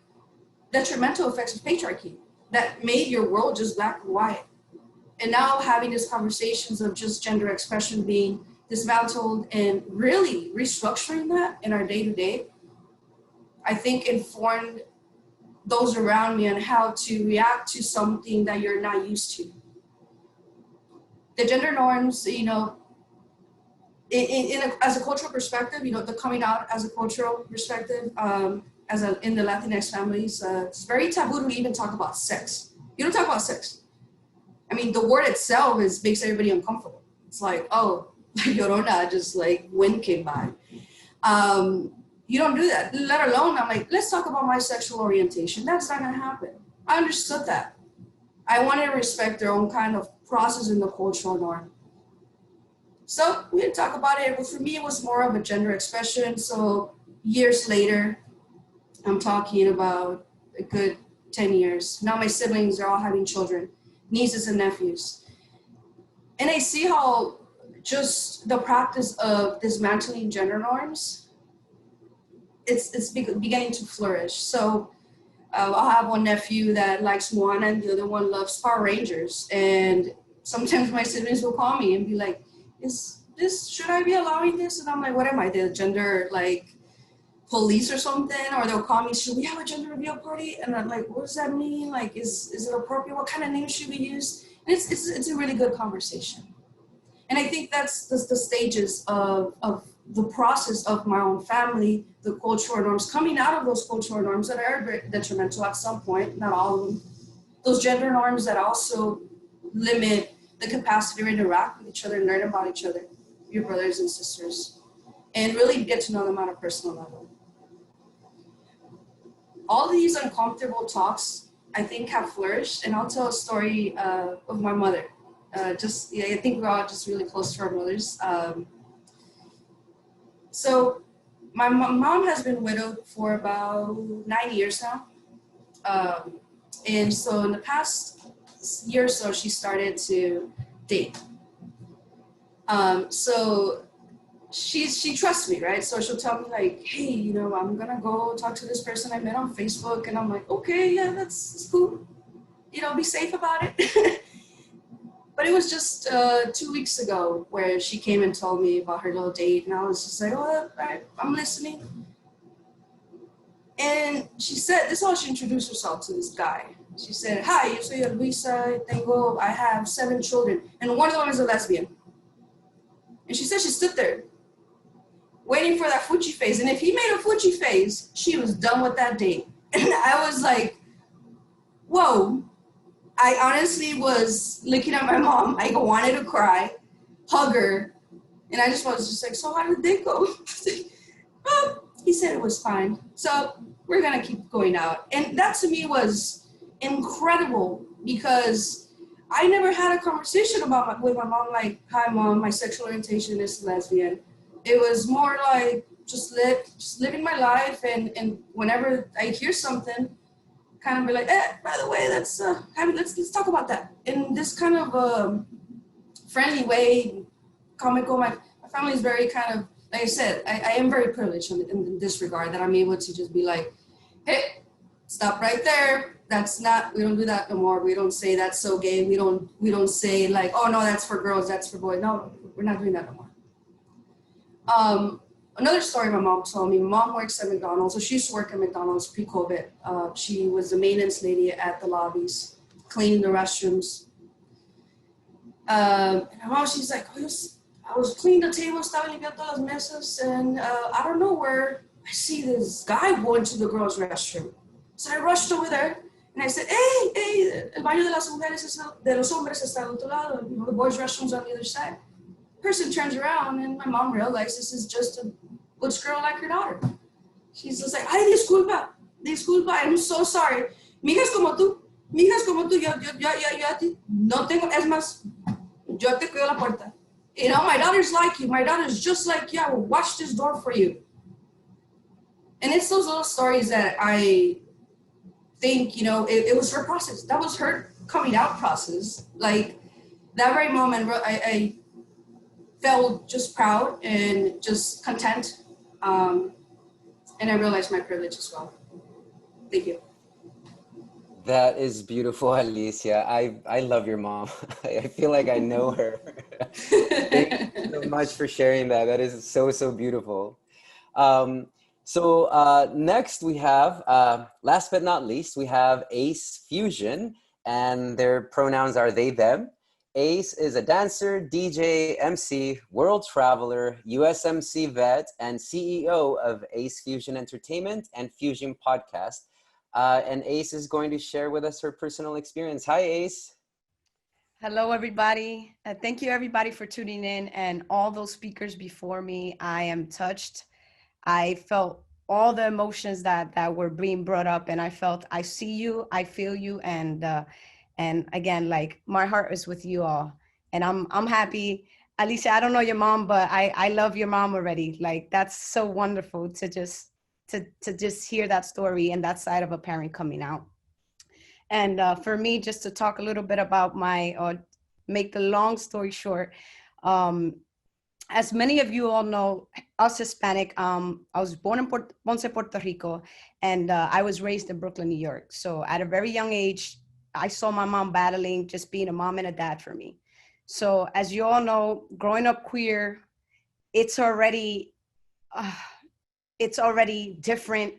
detrimental effects of patriarchy that made your world just black and white. And now having these conversations of just gender expression being dismantled and really restructuring that in our day-to-day, I think informed those around me on how to react to something that you're not used to. The gender norms, you know, as a cultural perspective, you know, the coming out as a cultural perspective, in the Latinx families, it's very taboo to even talk about sex. You don't talk about sex. I mean, the word itself makes everybody uncomfortable. It's like, oh, Llorona, just like wind came by. You don't do that, let alone, I'm like, let's talk about my sexual orientation. That's not gonna happen. I understood that. I wanted to respect their own kind of process in the cultural norm. So we didn't talk about it, but for me, it was more of a gender expression. So years later, I'm talking about a good 10 years. Now my siblings are all having children, nieces and nephews. And I see how just the practice of dismantling gender norms, it's beginning to flourish. So I'll have one nephew that likes Moana and the other one loves Power Rangers. And sometimes my siblings will call me and be like, should I be allowing this? And I'm like, what am I, the gender like police or something? Or they'll call me, should we have a gender reveal party? And I'm like, what does that mean? Like, is it appropriate? What kind of name should we use? And it's a really good conversation. And I think that's the stages of the process of my own family, the cultural norms, coming out of those cultural norms that are very detrimental at some point, not all of them. Those gender norms that also limit the capacity to interact with each other and learn about each other, your brothers and sisters, and really get to know them on a personal level. All these uncomfortable talks, I think, have flourished, and I'll tell a story of my mother. I think we're all just really close to our mothers. So my mom has been widowed for about 9 years now. And so in the past year or so, she started to date. So she trusts me, right? So she'll tell me like, hey, you know, I'm gonna go talk to this person I met on Facebook. And I'm like, okay, yeah, that's cool. You know, be safe about it. But it was just 2 weeks ago where she came and told me about her little date. And I was just like, oh, all right, I'm listening. And she said, this is how she introduced herself to this guy. She said, hi, yo soy Luisa, I have 7 children. And one of them is a lesbian. And she said she stood there waiting for that Fuji face. And if he made a Fuji face, she was done with that date. And I was like, whoa. I honestly was looking at my mom. I wanted to cry, hug her. And I was just like, so how did they go? Well, he said it was fine. So we're going to keep going out. And that to me was incredible because I never had a conversation with my mom like, hi, Mom, my sexual orientation is lesbian. It was more like just living my life. And whenever I hear something, kind of be like, by the way, let's talk about that in this kind of friendly way, comical. My family is very kind of, like I said, I am very privileged in this regard that I'm able to just be like, hey, stop right there. We don't do that no more. We don't say that's so gay. We don't say like, oh no, that's for girls, that's for boys. No, we're not doing that no more. Another story my mom told me, mom works at McDonald's. So she used to work at McDonald's pre-COVID. She was the maintenance lady at the lobbies, cleaning the restrooms. And my mom, she's like, I was cleaning the tables, estaba limpiando las mesas, and I don't know where I see this guy going to the girls' restroom. So I rushed over there and I said, hey, el baño de las mujeres de los hombres está al otro lado. You know, the boys' restrooms on the other side. Person turns around and my mom realized this is just a butch girl like her daughter. She's just like, ay, disculpa, I'm so sorry. Mijas como tú, yo a ti, no tengo, es más, yo te cuido la puerta. You know, my daughter's like you, my daughter's just like you, I will watch this door for you. And it's those little stories that I think, you know, it was her process. That was her coming out process. Like that very moment, I felt just proud and just content. And I realized my privilege as well. Thank you.
That is beautiful, Alicia. I love your mom. I feel like I know her. Thank you so much for sharing that. That is so, so beautiful. Next we have, last but not least, we have Ace Fusion, and their pronouns are they, them. Ace is a dancer, DJ, MC, world traveler, USMC vet, and CEO of Ace Fusion Entertainment and Fusion Podcast. And Ace is going to share with us her personal experience. Hi, Ace.
Hello, everybody. Thank you, everybody, for tuning in, and all those speakers before me. I am touched. I felt all the emotions that were being brought up, and I felt, I see you, I feel you, and again, like, my heart is with you all, and I'm happy. Alicia, I don't know your mom, but I love your mom already. Like, that's so wonderful to just hear that story and that side of a parent coming out. And for me, just to talk a little bit about make the long story short, as many of you all know, us Hispanic, I was born in Ponce, Puerto Rico, and I was raised in Brooklyn, New York. So at a very young age, I saw my mom battling, just being a mom and a dad for me. So as you all know, growing up queer, it's already different.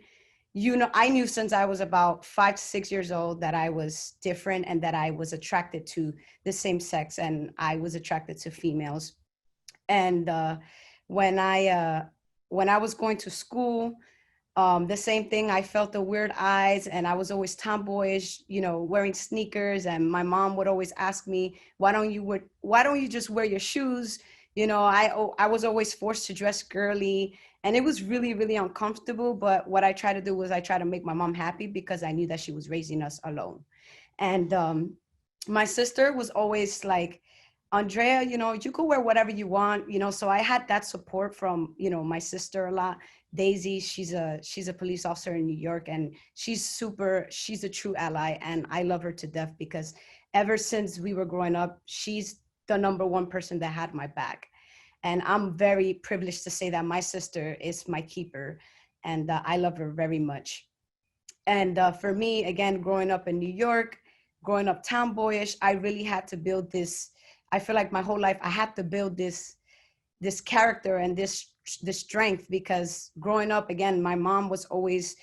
You know, I knew since I was about 5 to 6 years old that I was different and that I was attracted to the same sex, and I was attracted to females. And when I was going to school, the same thing, I felt the weird eyes, and I was always tomboyish, you know, wearing sneakers. And my mom would always ask me, why don't you just wear your shoes? You know, I was always forced to dress girly, and it was really, really uncomfortable. But what I tried to do was I tried to make my mom happy, because I knew that she was raising us alone. And my sister was always like, Andrea, you know, you could wear whatever you want, you know. So I had that support from, you know, my sister a lot. Daisy, she's a police officer in New York, and she's a true ally, and I love her to death, because ever since we were growing up, she's the number one person that had my back. And I'm very privileged to say that my sister is my keeper, and I love her very much. And for me, again, growing up in New York, growing up tomboyish, I really had to build this. I feel like my whole life I had to build this character and this strength, because growing up, again, my mom was always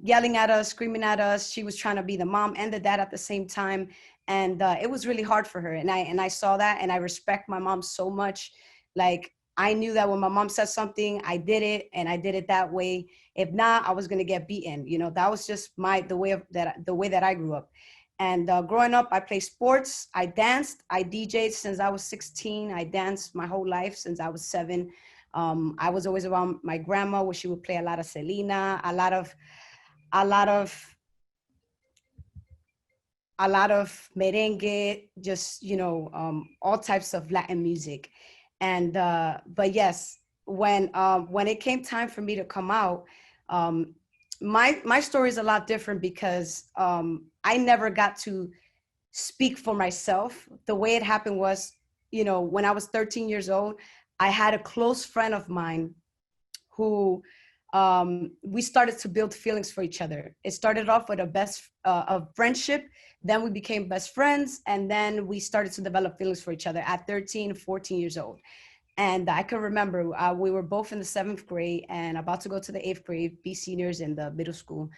yelling at us, screaming at us. She was trying to be the mom and the dad at the same time. And it was really hard for her. And I saw that, and I respect my mom so much. Like, I knew that when my mom said something, I did it, and I did it that way. If not, I was going to get beaten. You know, that was just the way that I grew up. And growing up, I played sports, I danced, I DJ'd since I was 16. I danced my whole life since I was 7. I was always around my grandma, where she would play a lot of Selena, a lot of merengue, just, you know, all types of Latin music. And but yes, when it came time for me to come out, my story is a lot different, because I never got to speak for myself. The way it happened was, you know, when I was 13 years old, I had a close friend of mine who we started to build feelings for each other. It started off with a friendship, then we became best friends, and then we started to develop feelings for each other at 13, 14 years old. And I can remember we were both in the 7th grade and about to go to the 8th grade, be seniors in the middle school.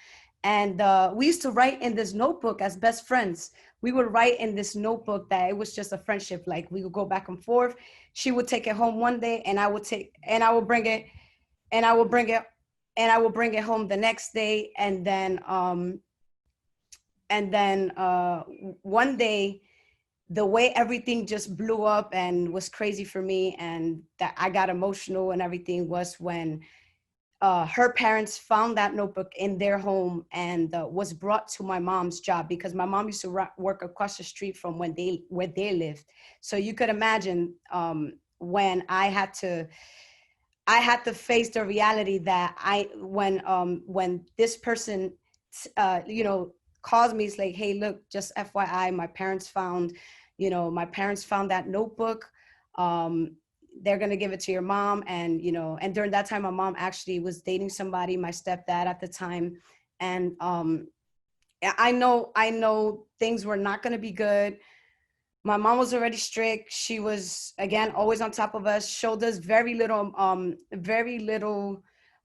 And we used to write in this notebook as best friends. We would write in this notebook that it was just a friendship. Like, we would go back and forth. She would take it home one day, and I would bring it home the next day. And then one day, the way everything just blew up and was crazy for me, and that I got emotional and everything, was when her parents found that notebook in their home, and was brought to my mom's job, because my mom used to work across the street from where they lived. So you could imagine when I had to face the reality that when this person, you know, calls me. It's like, hey, look, just FYI, my parents found that notebook. They're going to give it to your mom. And, and during that time, my mom actually was dating somebody, my stepdad at the time. And I know things were not going to be good. My mom was already strict. She was, again, always on top of us, showed us very little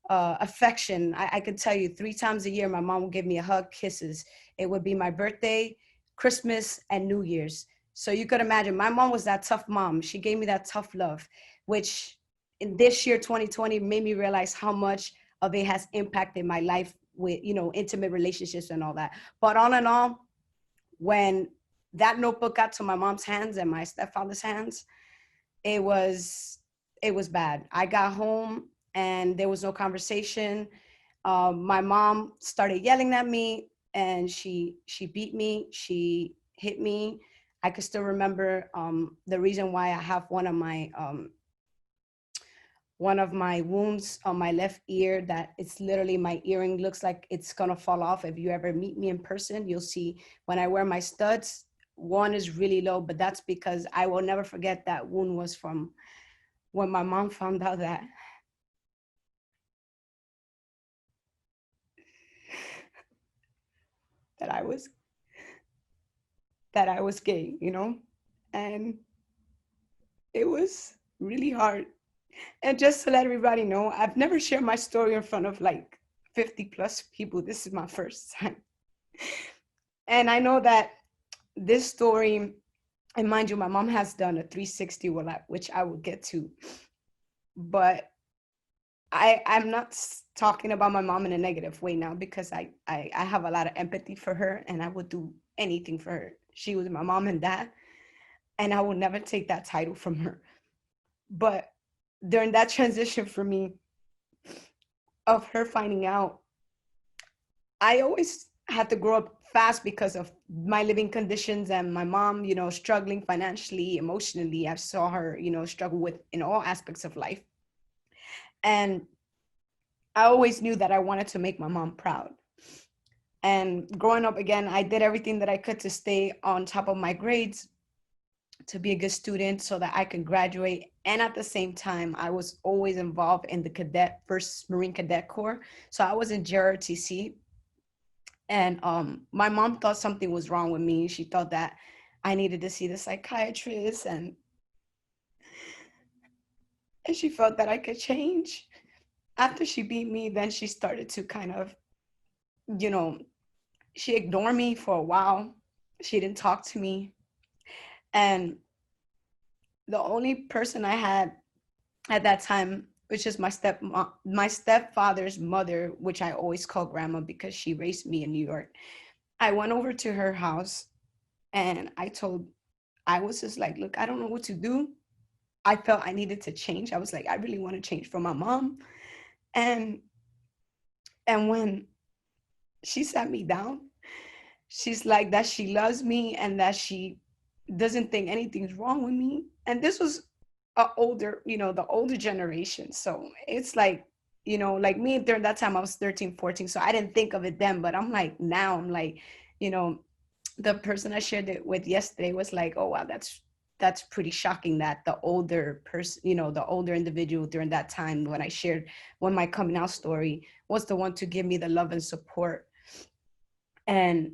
affection. I could tell you 3 times a year, my mom would give me a hug, kisses. It would be my birthday, Christmas, and New Year's. So you could imagine, my mom was that tough mom. She gave me that tough love, which in this year, 2020, made me realize how much of it has impacted my life with, intimate relationships and all that. But all in all, when that notebook got to my mom's hands and my stepfather's hands, it was bad. I got home and there was no conversation. My mom started yelling at me, and she beat me. She hit me. I could still remember the reason why I have one of my wounds on my left ear, that it's literally, my earring looks like it's gonna fall off. If you ever meet me in person, you'll see when I wear my studs, one is really low, but that's because I will never forget that wound was from when my mom found out that I was gay, and it was really hard. And just to let everybody know, I've never shared my story in front of like 50 plus people. This is my first time. And I know that this story, and mind you, my mom has done a 360, which I will get to, but I'm not talking about my mom in a negative way now, because I have a lot of empathy for her, and I would do anything for her. She was my mom and dad, and I will never take that title from her. But during that transition for me of her finding out, I always had to grow up fast because of my living conditions and my mom, struggling financially, emotionally. I saw her, struggle with in all aspects of life. And I always knew that I wanted to make my mom proud. And growing up, again, I did everything that I could to stay on top of my grades, to be a good student so that I could graduate. And at the same time, I was always involved in the first Marine Cadet Corps. So I was in JROTC. And my mom thought something was wrong with me. She thought that I needed to see the psychiatrist, and she felt that I could change. After she beat me, then she started to kind of, she ignored me for a while. She didn't talk to me. And the only person I had at that time, which is my stepfather's mother, which I always call grandma because she raised me in New York. I went over to her house and I was just like, look, I don't know what to do. I felt I needed to change. I was like, I really want to change for my mom. And when she sat me down, she's like that she loves me and that she doesn't think anything's wrong with me. And this was the older generation. So it's like, like me during that time, I was 13, 14. So I didn't think of it then, but I'm like, now I'm like, the person I shared it with yesterday was like, oh, wow, that's pretty shocking that the older person, the older individual during that time when my coming out story was the one to give me the love and support. And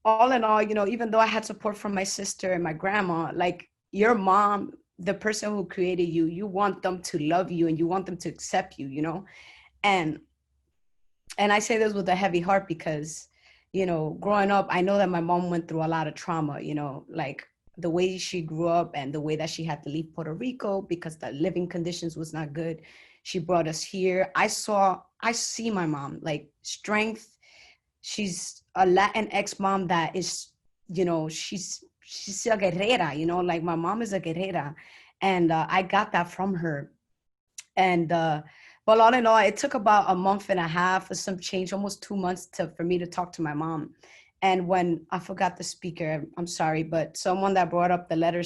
all in all, even though I had support from my sister and my grandma, like your mom, the person who created you, you want them to love you and you want them to accept you, and I say this with a heavy heart because, growing up, I know that my mom went through a lot of trauma, like the way she grew up and the way that she had to leave Puerto Rico because the living conditions was not good. She brought us here. I see my mom, like strength. She's a Latinx mom that is, she's a guerrera, like my mom is a guerrera. And I got that from her. And, but all in all, it took about a month and a half or some change, almost 2 months for me to talk to my mom. And when I forgot the speaker, I'm sorry, but someone that brought up the letter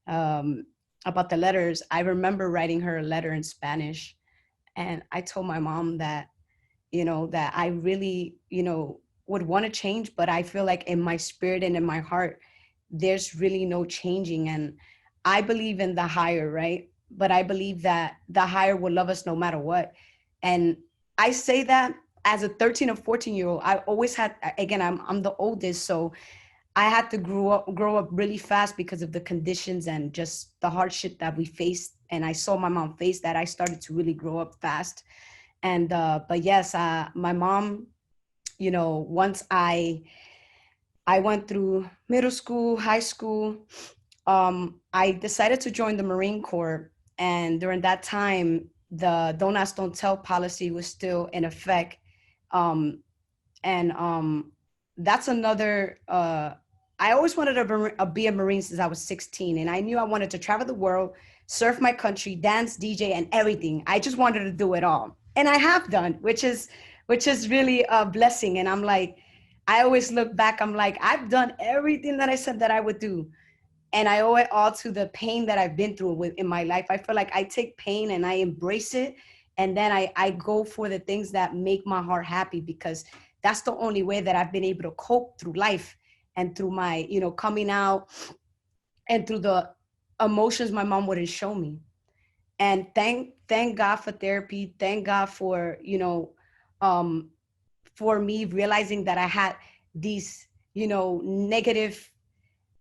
about the letters, I remember writing her a letter in Spanish. And I told my mom that, that I really, would want to change, but I feel like in my spirit and in my heart, there's really no changing. And I believe in the higher, right? But I believe that the higher will love us no matter what. And I say that as a 13 or 14-year-old, I always had, again, I'm the oldest, so I had to grow up really fast because of the conditions and just the hardship that we faced. And I saw my mom face that. I started to really grow up fast. And but yes, my mom, you know, once I went through middle school, high school, I decided to join the Marine Corps. And during that time, the Don't Ask, Don't Tell policy was still in effect. That's another, I always wanted to be a Marine since I was 16. And I knew I wanted to travel the world, surf my country, dance, DJ, and everything. I just wanted to do it all. And I have done, which is really a blessing. And I'm like, I always look back, I'm like, I've done everything that I said that I would do. And I owe it all to the pain that I've been through in my life. I feel like I take pain and I embrace it. And then I go for the things that make my heart happy, because that's the only way that I've been able to cope through life and through my, you know, coming out and through the emotions my mom wouldn't show me. And thank God for therapy. Thank God for, you know, for me realizing that I had these, you know, negative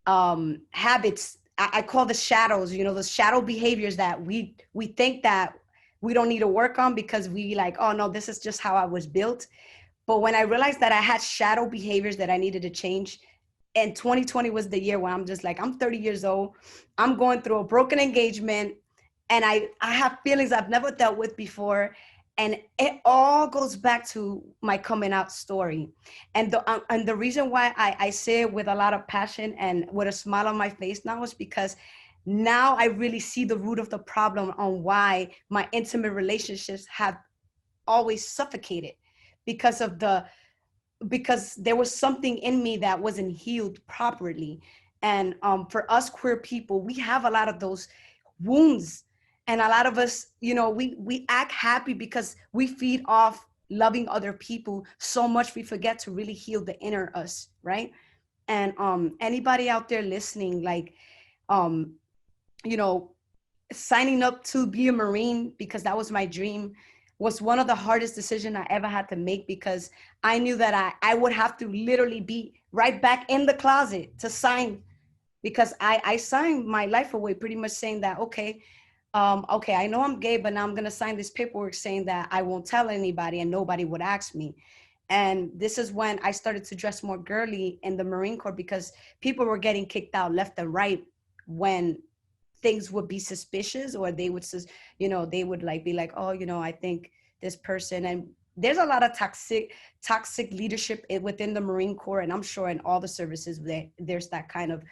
habits. I call the shadows, you know, the shadow behaviors that we think that we don't need to work on because we like, oh no, this is just how I was built. But when I realized that I had shadow behaviors that I needed to change, and 2020 was the year where I'm just like, I'm 30 years old. I'm going through a broken engagement and I have feelings I've never dealt with before. And it all goes back to my coming out story. And the reason why I say it with a lot of passion and with a smile on my face now is because now I really see the root of the problem on why my intimate relationships have always suffocated, because there was something in me that wasn't healed properly. And for us queer people, we have a lot of those wounds. And a lot of us, you know, we act happy because we feed off loving other people so much we forget to really heal the inner us, right? And anybody out there listening, like, you know, signing up to be a Marine, because that was my dream, was one of the hardest decisions I ever had to make, because I knew that I would have to literally be right back in the closet to sign, because I signed my life away pretty much saying that, okay, I know I'm gay, but now I'm going to sign this paperwork saying that I won't tell anybody and nobody would ask me. And this is when I started to dress more girly in the Marine Corps, because people were getting kicked out left and right when things would be suspicious, or they would, you know, they would like be like, oh, you know, I think this person. And there's a lot of toxic leadership within the Marine Corps. And I'm sure in all the services there's that kind of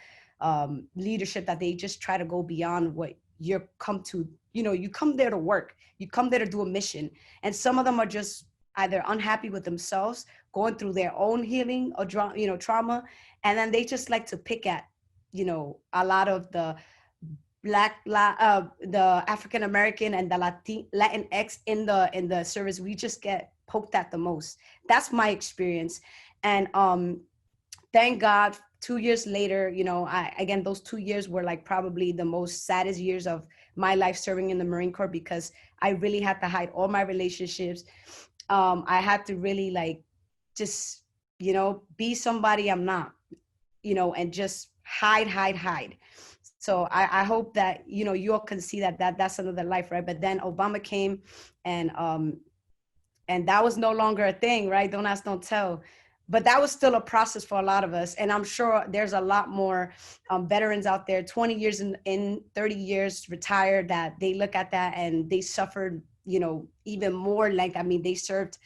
leadership that they just try to go beyond what you come to, you know, you come there to work, you come there to do a mission. And some of them are just either unhappy with themselves, going through their own healing or trauma. And then they just like to pick at, you know, a lot of the the African American and the Latinx in the service. We just get poked at the most. That's my experience. And thank God 2 years later, you know, again, those 2 years were like probably the most saddest years of my life serving in the Marine Corps, because I really had to hide all my relationships. I had to really like just, you know, be somebody I'm not, you know, and just hide. So I hope that, you know, you all can see that's another life, right? But then Obama came, and that was no longer a thing, right? Don't ask, don't tell. But that was still a process for a lot of us. And I'm sure there's a lot more veterans out there, 20 years in 30 years retired, that they look at that and they suffered, you know, even more. Like, I mean, they served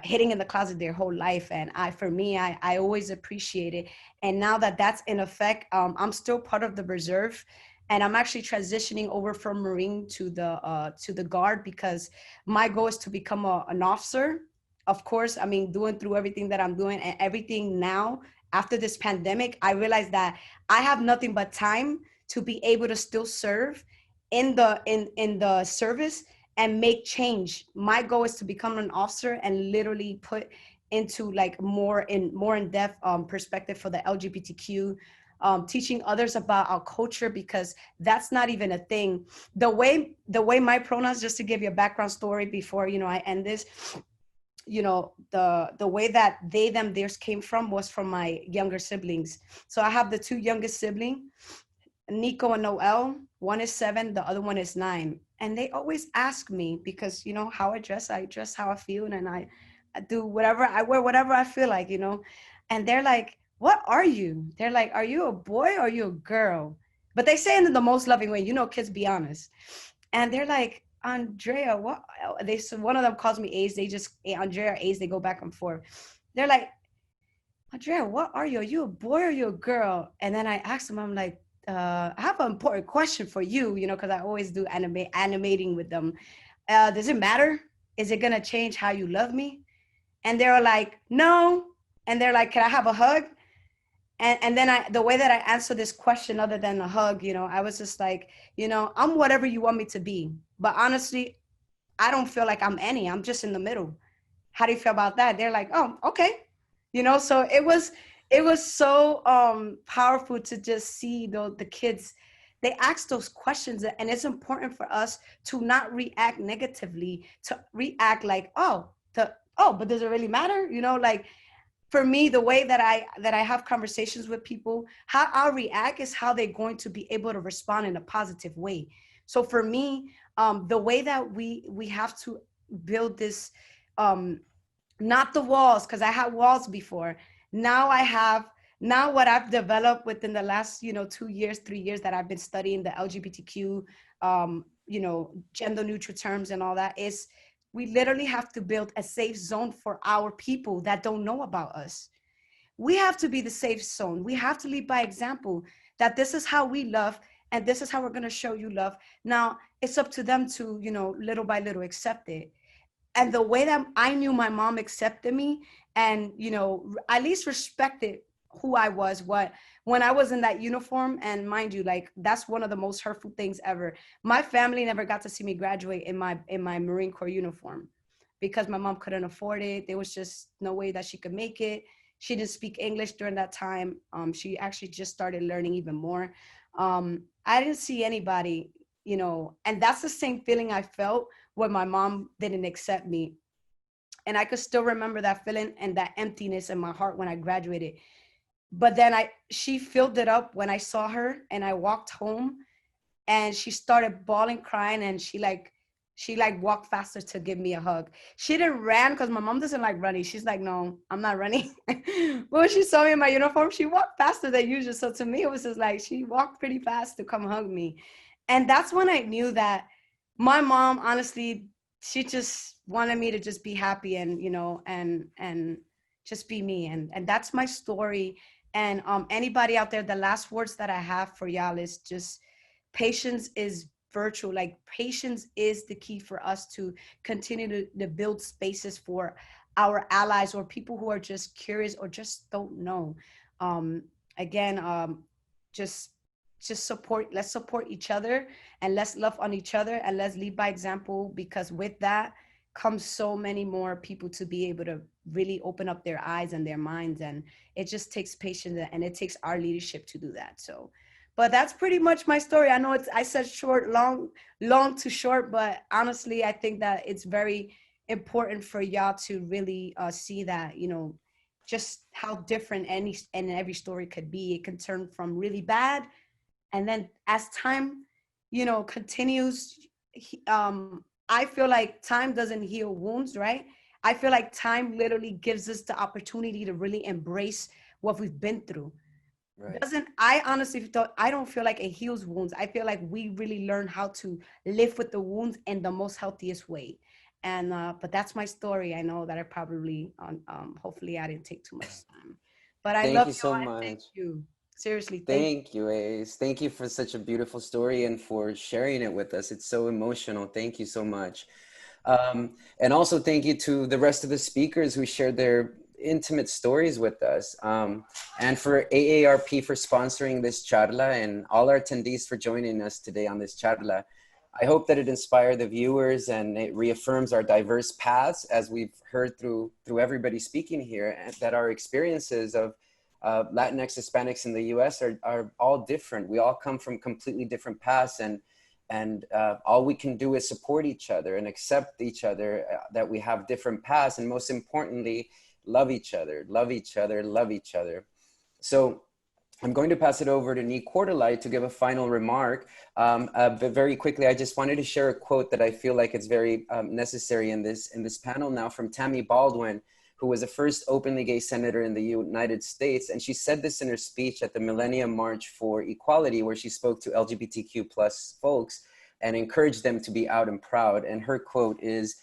hitting in the closet their whole life. And for me, I always appreciate it. And now that that's in effect, I'm still part of the reserve, and I'm actually transitioning over from Marine to the Guard, because my goal is to become an officer. Of course, I mean, doing through everything that I'm doing and everything now after this pandemic, I realized that I have nothing but time to be able to still serve in the service and make change. My goal is to become an officer and literally put into like more in depth perspective for the LGBTQ, teaching others about our culture, because that's not even a thing. The way my pronouns, just to give you a background story before, you know, I end this, you know, the way that they, them, theirs came from was from my younger siblings. So I have the two youngest siblings, Nico and Noel. One is 7, the other one is 9. And they always ask me, because, you know, how I dress how I feel, and I do whatever, I wear whatever I feel like, you know. And they're like, what are you? They're like, are you a boy or are you a girl? But they say it in the most loving way, you know, kids be honest. And they're like, Andrea, what? They, so one of them calls me Ace. They just, Andrea, Ace, they go back and forth. They're like, Andrea, what are you? Are you a boy or are you a girl? And then I asked them, I'm like, I have an important question for you, you know, because I always do animating with them. Does it matter? Is it going to change how you love me? And they're like, no. And they're like, can I have a hug? And then the way that I answer this question, other than a hug, you know, I was just like, you know, I'm whatever you want me to be. But honestly, I don't feel like I'm any. I'm just in the middle. How do you feel about that? They're like, oh, okay. You know, so it was so powerful to just see the kids. They ask those questions, and it's important for us to not react negatively, to react like, but does it really matter? You know, like, for me, the way that I have conversations with people, how I'll react is how they're going to be able to respond in a positive way. So for me, the way that we have to build this, not the walls, because I had walls before. Now what I've developed within the last, you know, 2 years, 3 years that I've been studying the LGBTQ, you know, gender neutral terms and all that, is we literally have to build a safe zone for our people that don't know about us. We have to be the safe zone. We have to lead by example, that this is how we love, and this is how we're going to show you love. Now it's up to them to, you know, little by little accept it. And the way that I knew my mom accepted me, and, you know, at least respected who I was, when I was in that uniform. And mind you, like, that's one of the most hurtful things ever. My family never got to see me graduate in my Marine Corps uniform, because my mom couldn't afford it. There was just no way that she could make it. She didn't speak English during that time. She actually just started learning even more. I didn't see anybody, you know, and that's the same feeling I felt when my mom didn't accept me. And I could still remember that feeling and that emptiness in my heart when I graduated. But then she filled it up when I saw her, and I walked home, and she started bawling, crying, and she walked faster to give me a hug. She didn't run, because my mom doesn't like running. She's like, no, I'm not running. But when she saw me in my uniform, she walked faster than usual. So to me, it was just like, she walked pretty fast to come hug me. And that's when I knew that my mom, honestly, she just wanted me to just be happy, and, you know, and just be me. And that's my story. And anybody out there, the last words that I have for y'all is just, patience is virtual. Like, patience is the key for us to continue to build spaces for our allies, or people who are just curious or just don't know. Just support. Let's support each other, and let's love on each other, and let's lead by example, because with that comes so many more people to be able to really open up their eyes and their minds. And it just takes patience, and it takes our leadership to do that. So, but that's pretty much my story. I know I said short, long to short, but honestly, I think that it's very important for y'all to really see that, you know, just how different every story could be. It can turn from really bad, and then as time, you know, continues, I feel like time doesn't heal wounds, right? I feel like time literally gives us the opportunity to really embrace what we've been through. Right. I honestly don't feel like it heals wounds. I feel like we really learn how to live with the wounds in the most healthiest way. And but that's my story. I know that I probably hopefully I didn't take too much time. But I love you so much. Thank you. Seriously,
thank you, Ace. Thank you for such a beautiful story and for sharing it with us. It's so emotional. Thank you so much. And also thank you to the rest of the speakers who shared their intimate stories with us, and for AARP for sponsoring this charla, and all our attendees for joining us today on this charla. I hope that it inspires the viewers and it reaffirms our diverse paths, as we've heard through everybody speaking here, and that our experiences of Latinx Hispanics in the US are all different. We all come from completely different paths, and all we can do is support each other and accept each other, that we have different paths, and most importantly, love each other, love each other, love each other. So I'm going to pass it over to Nee Quarterlight to give a final remark. But very quickly, I just wanted to share a quote that I feel like it's very necessary in this panel now, from Tammy Baldwin, who was the first openly gay senator in the United States. And she said this in her speech at the Millennium March for Equality, where she spoke to LGBTQ plus folks and encouraged them to be out and proud. And her quote is,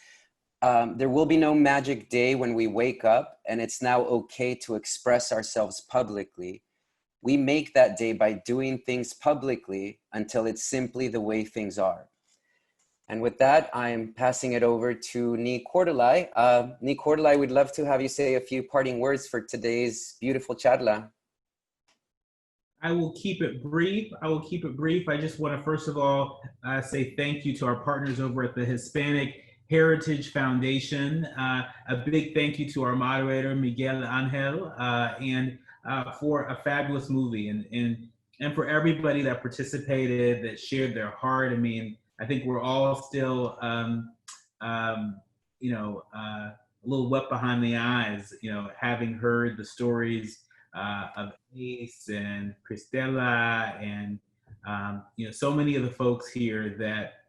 "There will be no magic day when we wake up and it's now okay to express ourselves publicly. We make that day by doing things publicly until it's simply the way things are." And with that, I'm passing it over to Nee Quarterlight. Nee Quarterlight, we'd love to have you say a few parting words for today's beautiful charla.
I will keep it brief. I just want to, first of all, say thank you to our partners over at the Hispanic Heritage Foundation. A big thank you to our moderator, Miguel Angel, and for a fabulous movie, and for everybody that participated, that shared their heart. I mean, I think we're all still, you know, a little wet behind the eyes, you know, having heard the stories of Ace and Cristela and, you know, so many of the folks here that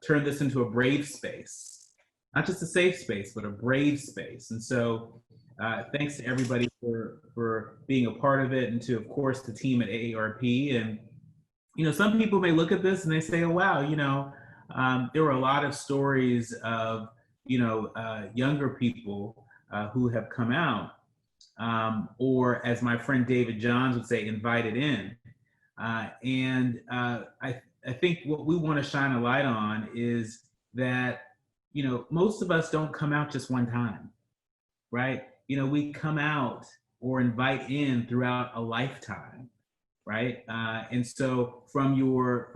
turned this into a brave space, not just a safe space, but a brave space. And so thanks to everybody for being a part of it, and to, of course, the team at AARP. And, you know, some people may look at this and they say, oh, wow, you know, there were a lot of stories of, you know, younger people who have come out, or as my friend David Johns would say, invited in. And I think what we want to shine a light on is that, you know, most of us don't come out just one time, right? You know, we come out or invite in throughout a lifetime, right? And so from your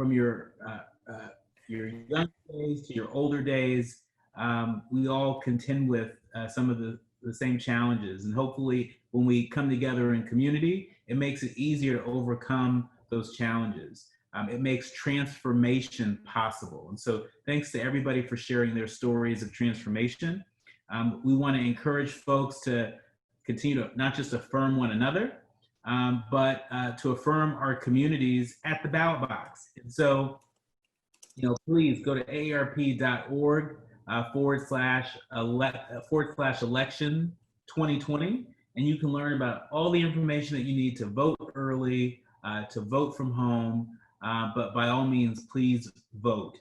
young days to your older days, we all contend with some of the same challenges. And hopefully when we come together in community, it makes it easier to overcome those challenges. It makes transformation possible. And so thanks to everybody for sharing their stories of transformation. We want to encourage folks to continue to not just affirm one another, but to affirm our communities at the ballot box. And so, you know, please go to aarp.org /election 2020, and you can learn about all the information that you need to vote early, to vote from home, but by all means, please vote.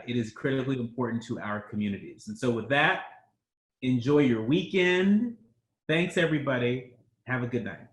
It is critically important to our communities. And so with that, enjoy your weekend. Thanks, everybody. Have a good night.